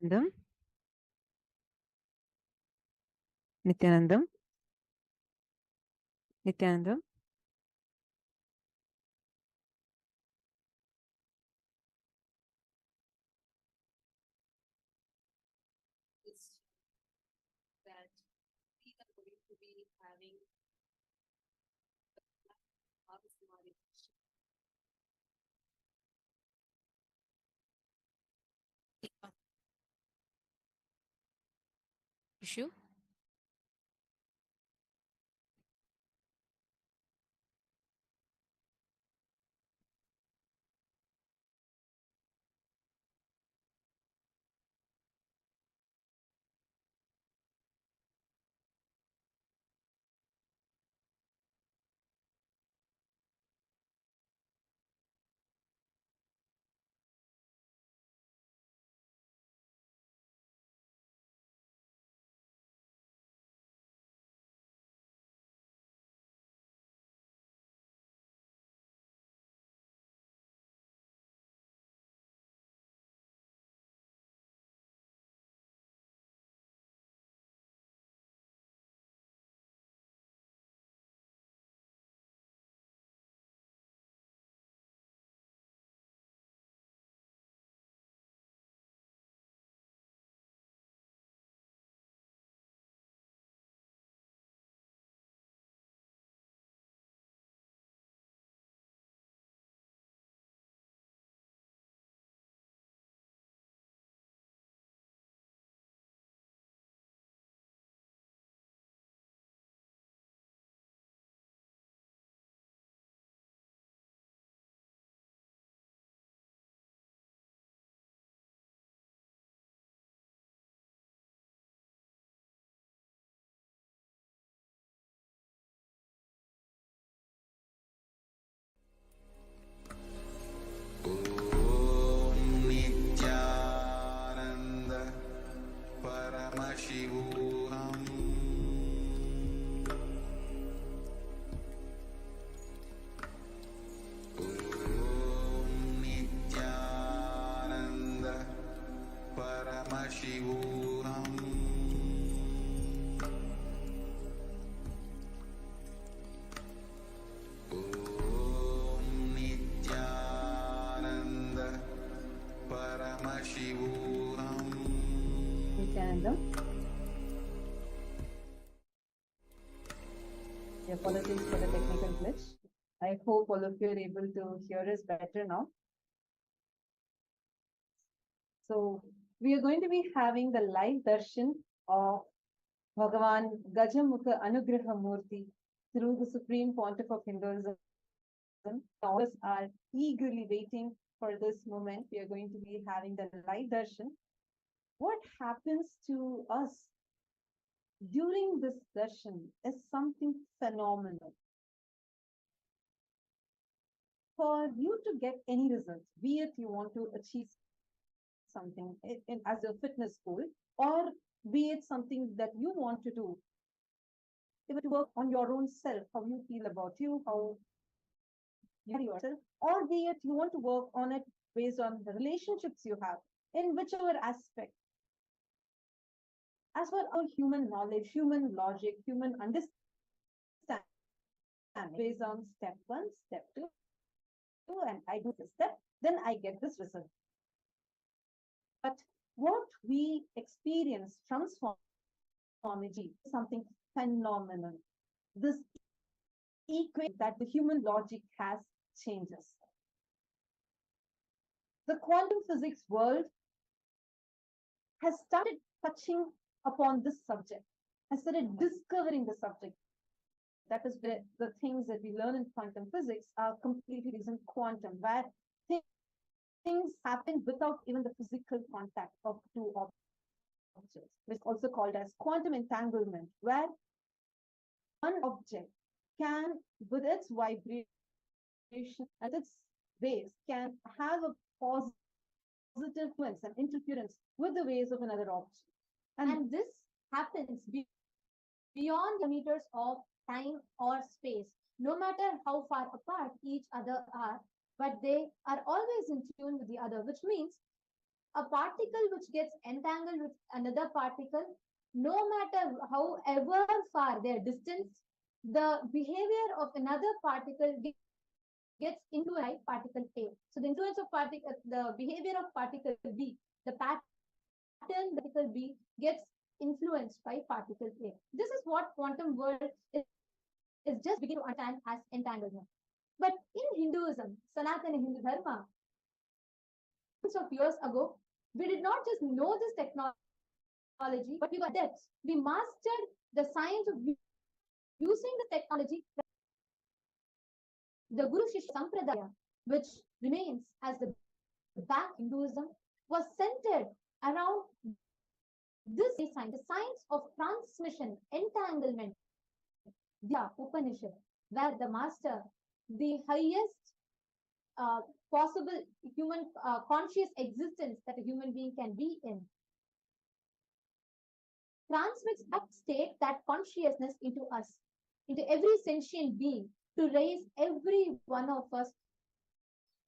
Nityanandam? Nithyanandam? Nithyanandam? That we are going to be having Issue. ॐ नित्यानन्द परमशिवोऽहम् ॐ नित्यानन्द परमशिवोऽहम् ॐ नित्यानन्द परमशिवोऽहम् Nithyanandam? Apologies for the technical glitch. I hope all of you are able to hear us better now. So we are going to be having the live darshan of Bhagavan Gajamukha Anugraha Murti through the Supreme Pontiff of Hinduism. All of us are eagerly waiting for this moment. We are going to be having the live darshan. What happens to us during this darshan is something phenomenal. For you to get any results, be it you want to achieve something as a fitness goal, or be it something that you want to do, if to work on your own self, how you feel about you, how you carry yourself, or be it you want to work on it based on the relationships you have in whichever aspect. As for our human knowledge, human logic, human understanding, based on step 1, step 2, and I do this step, then I get this result. But what we experience from Swamiji is something phenomenal. This equation that the human logic has changes. The quantum physics world has started touching upon this subject, has started discovering the subject. That is where the things that we learn in quantum physics are completely based on quantum, where things happen without even the physical contact of two objects. It's also called as quantum entanglement, where one object can, with its vibration and its waves, can have a positive influence and interference with the waves of another object. And this happens beyond the meters of time or space, no matter how far apart each other are, but they are always in tune with the other, which means a particle which gets entangled with another particle, no matter however far their distance, the behavior of another particle gets influenced by particle A. So the influence of the behavior of particle B, the pattern particle B gets influenced by particle A. This is what quantum world is just beginning to understand as entanglement. But in Hinduism, Sanatana Hindu Dharma, of years ago, we did not just know this technology, but we got depth. We mastered the science of using the technology. The Guru Shishya Sampradaya, which remains as the back Hinduism, was centered around this science, the science of transmission, entanglement, the Upanishad, where the master, the highest possible human conscious existence that a human being can be in, transmits that state, that consciousness into us, into every sentient being, to raise every one of us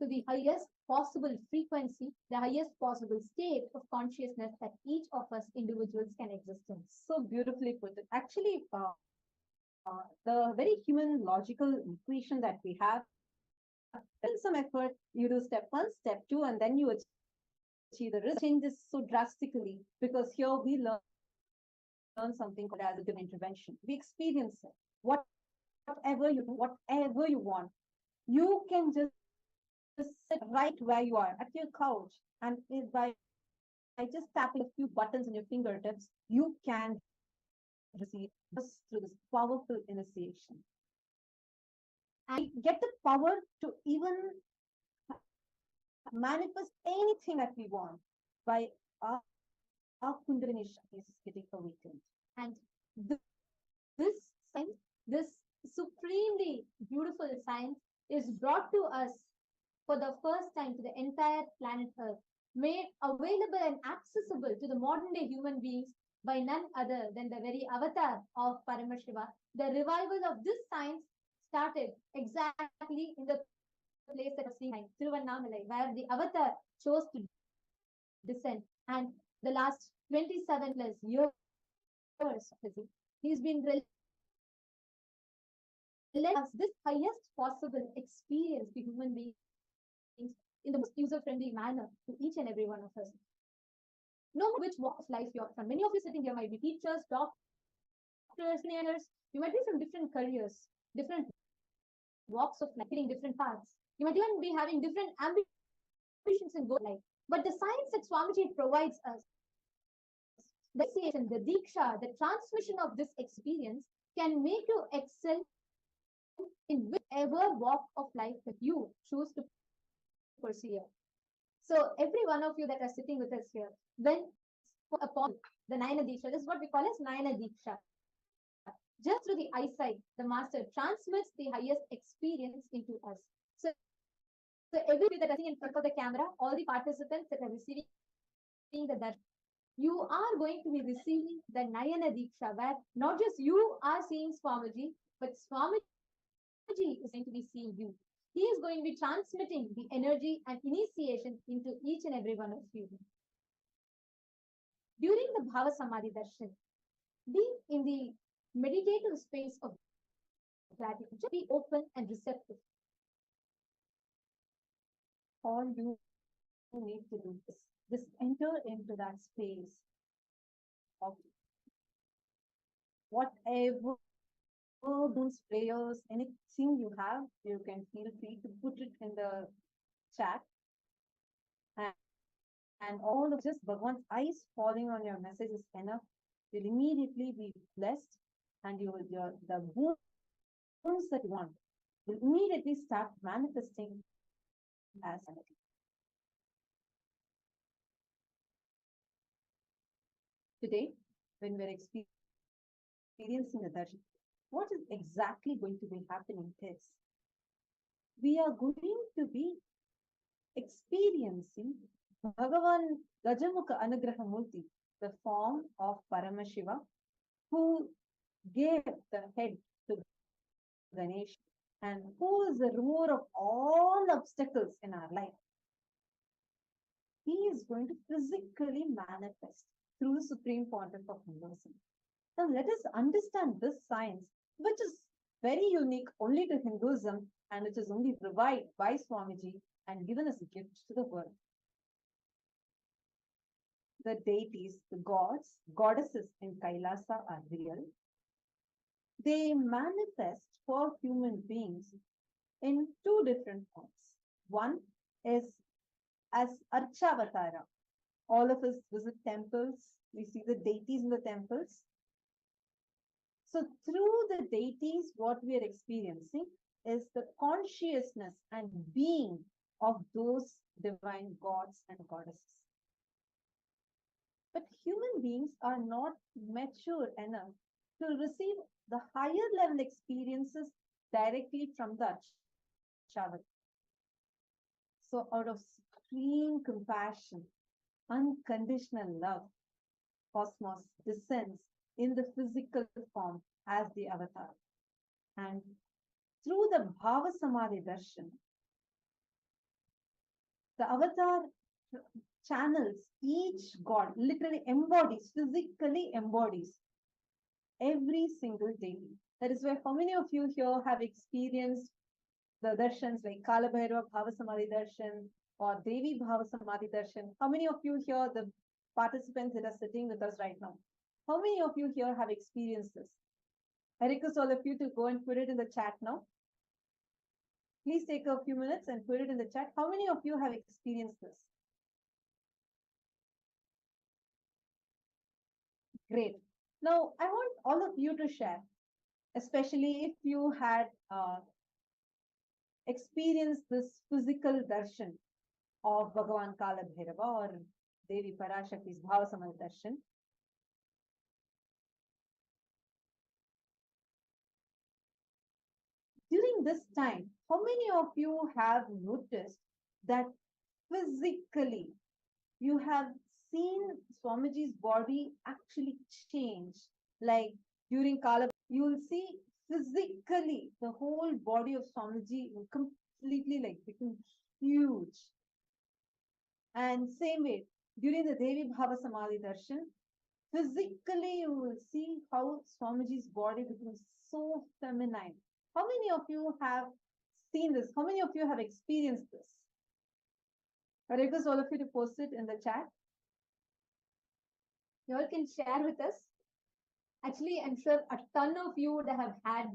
to the highest possible frequency, the highest possible state of consciousness that each of us individuals can exist in. So beautifully put. Actually, the very human logical equation that we have, in some effort, you do step 1, step 2, and then you achieve the result. Changes so drastically because here we learn something called as a intervention. We experience it. Whatever you do, whatever you want, you can just sit right where you are at your couch, and by just tapping a few buttons on your fingertips, you can receive just through this powerful initiation. And get the power to even manifest anything that we want by our Kundalini Shakti is getting awakened. And this science, this supremely beautiful science, is brought to us for the first time to the entire planet Earth, made available and accessible to the modern day human beings by none other than the very avatar of Paramashiva. The revival of this science started exactly in the place that was seen, Tiruvannamalai, where the avatar chose to descend. And the last 27 plus years of his, he's been us this highest possible experience to human beings in the most user-friendly manner to each and every one of us. No matter which walk of life you're from. Many of you sitting here might be teachers, doctors, engineers. You might be from different careers, different walks of life, hitting different paths. You might even be having different ambitions in goal life. But the science that Swamiji provides us, the initiation, the diksha, the transmission of this experience can make you excel in whichever walk of life that you choose to pursue. So every one of you that are sitting with us here, when upon the Nayana Diksha, this is what we call as Nayana Diksha. Just through the eyesight, the master transmits the highest experience into us. So everybody that are seeing in front of the camera, all the participants that are receiving the darshan, you are going to be receiving the Nayana Diksha, where not just you are seeing Swamiji, but Swamiji is going to be seeing you. He is going to be transmitting the energy and initiation into each and every one of you. During the Bhava Samadhi Darshan, be in the meditative space of gratitude. Just be open and receptive. All you need to do is just enter into that space of whatever those prayers, anything you have, you can feel free to put it in the chat. And all of just Bhagwan's eyes falling on your message is enough. You'll immediately be blessed, and you will the wounds that you want will immediately start manifesting as energy. Today, when we're experiencing the darshan, what is exactly going to be happening is we are going to be experiencing Bhagavan Gajamukha Anugrahamurti, the form of Paramashiva, who gave the head to Ganesh and who is the remover of all obstacles in our life. he is going to physically manifest through the Supreme Pontiff of Hinduism. Now let us understand this science, which is very unique only to Hinduism and which is only revived by Swamiji and given as a gift to the world. The deities, the gods, goddesses in Kailasa are real. They manifest for human beings in two different forms. One is as Archavatara. All of us visit temples. We see the deities in the temples. So through the deities, what we are experiencing is the consciousness and being of those divine gods and goddesses. But human beings are not mature enough to receive the higher level experiences directly from the Archavatara. So out of supreme compassion, unconditional love, Cosmos descends in the physical form as the avatar. And through the Bhava Samadhi Darshan, the avatar channels each god, literally embodies, physically embodies every single deity. That is why how many of you here have experienced the darshans like Kala Bhairava Bhava Samadhi Darshan or Devi Bhava Samadhi Darshan? How many of you here, the participants that are sitting with us right now, how many of you here have experienced this? I request all of you to go and put it in the chat now. Please take a few minutes and put it in the chat. How many of you have experienced this? Great. Now, I want all of you to share, especially if you had experienced this physical darshan of Bhagavan Kala Bhairava or Devi Parashakti's Bhava Samadhi Darshan. During this time, how many of you have noticed that physically you have seen Swamiji's body actually change? Like during Kala, you will see physically the whole body of Swamiji will completely like become huge. And same way, during the Devi Bhava Samadhi Darshan, physically you will see how Swamiji's body becomes so feminine. How many of you have seen this? How many of you have experienced this? I request all of you to post it in the chat. You all can share with us. Actually, I'm sure a ton of you would have had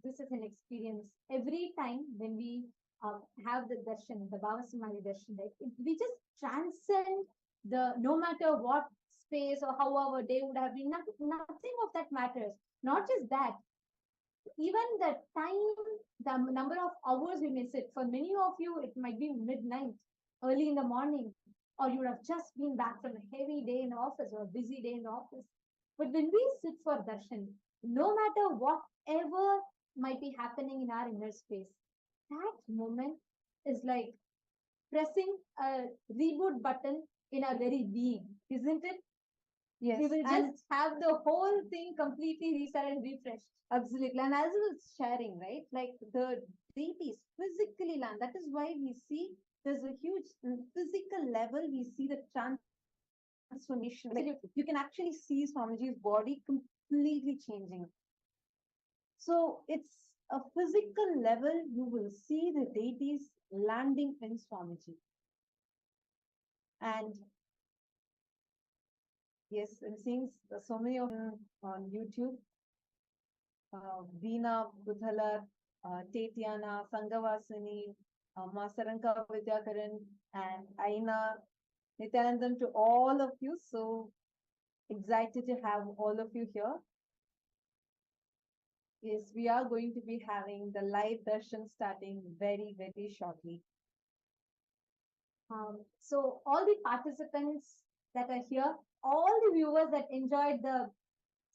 this as an experience. Every time when we have the darshan, the Bhava Samadhi darshan, right? We just transcend the, no matter what space or how our day would have been, nothing of that matters. Not just that, even the time, the number of hours we may sit. For many of you, it might be midnight, early in the morning, or you would have just been back from a heavy day in the office or a busy day in the office. But when we sit for darshan, no matter whatever might be happening in our inner space, that moment is like pressing a reboot button in our very being, isn't it? Yes. We will just have the whole thing completely reset and refreshed. Absolutely. And as I was sharing, right, like the deities physically land. That is why we see there's a huge physical level. We see the transformation. Like you can actually see Swamiji's body completely changing. So it's a physical level. You will see the deities landing in Swamiji. And yes, I'm seeing so many of them on YouTube. Veena Budhalar, Nithyananda, Sangavasini, Masaranka Vidyakaran, and Aina, Nithyanandam, to all of you. So excited to have all of you here. Yes, we are going to be having the live darshan starting very, very shortly. So all the participants that are here, all the viewers that enjoyed the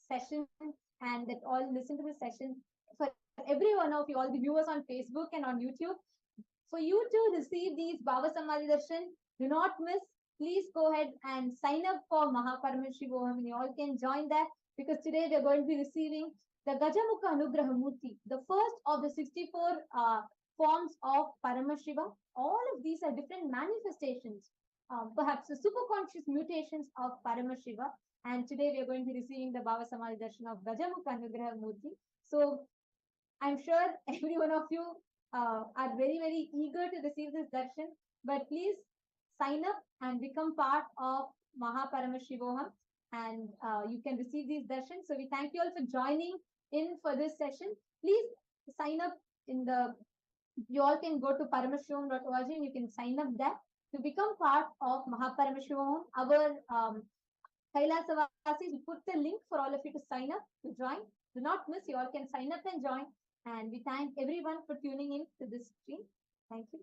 session and that all listen to the session, for every one of you, all the viewers on Facebook and on YouTube, for you to receive these Bhava Samadhi Darshan, do not miss. Please go ahead and sign up for Paramashivam, and you all can join that, because today we are going to be receiving the Gajamukha Anugraha Murti, the first of the 64 forms of Paramashivam. All of these are different manifestations perhaps the superconscious mutations of Paramashiva. And today we are going to be receiving the Bhava Samadhi Darshan of Gajamukha Anugraha Murti. So I'm sure every one of you are very, very eager to receive this darshan, but please sign up and become part of Mahaparamashivoham, and you can receive these darshans. So we thank you all for joining in for this session. Please sign up you all can go to paramashivam.org and you can sign up there to become part of Mahaparamashivoham. Our KAILASA Vasis, we put the link for all of you to sign up, to join. Do not miss, you all can sign up and join. And we thank everyone for tuning in to this stream. Thank you.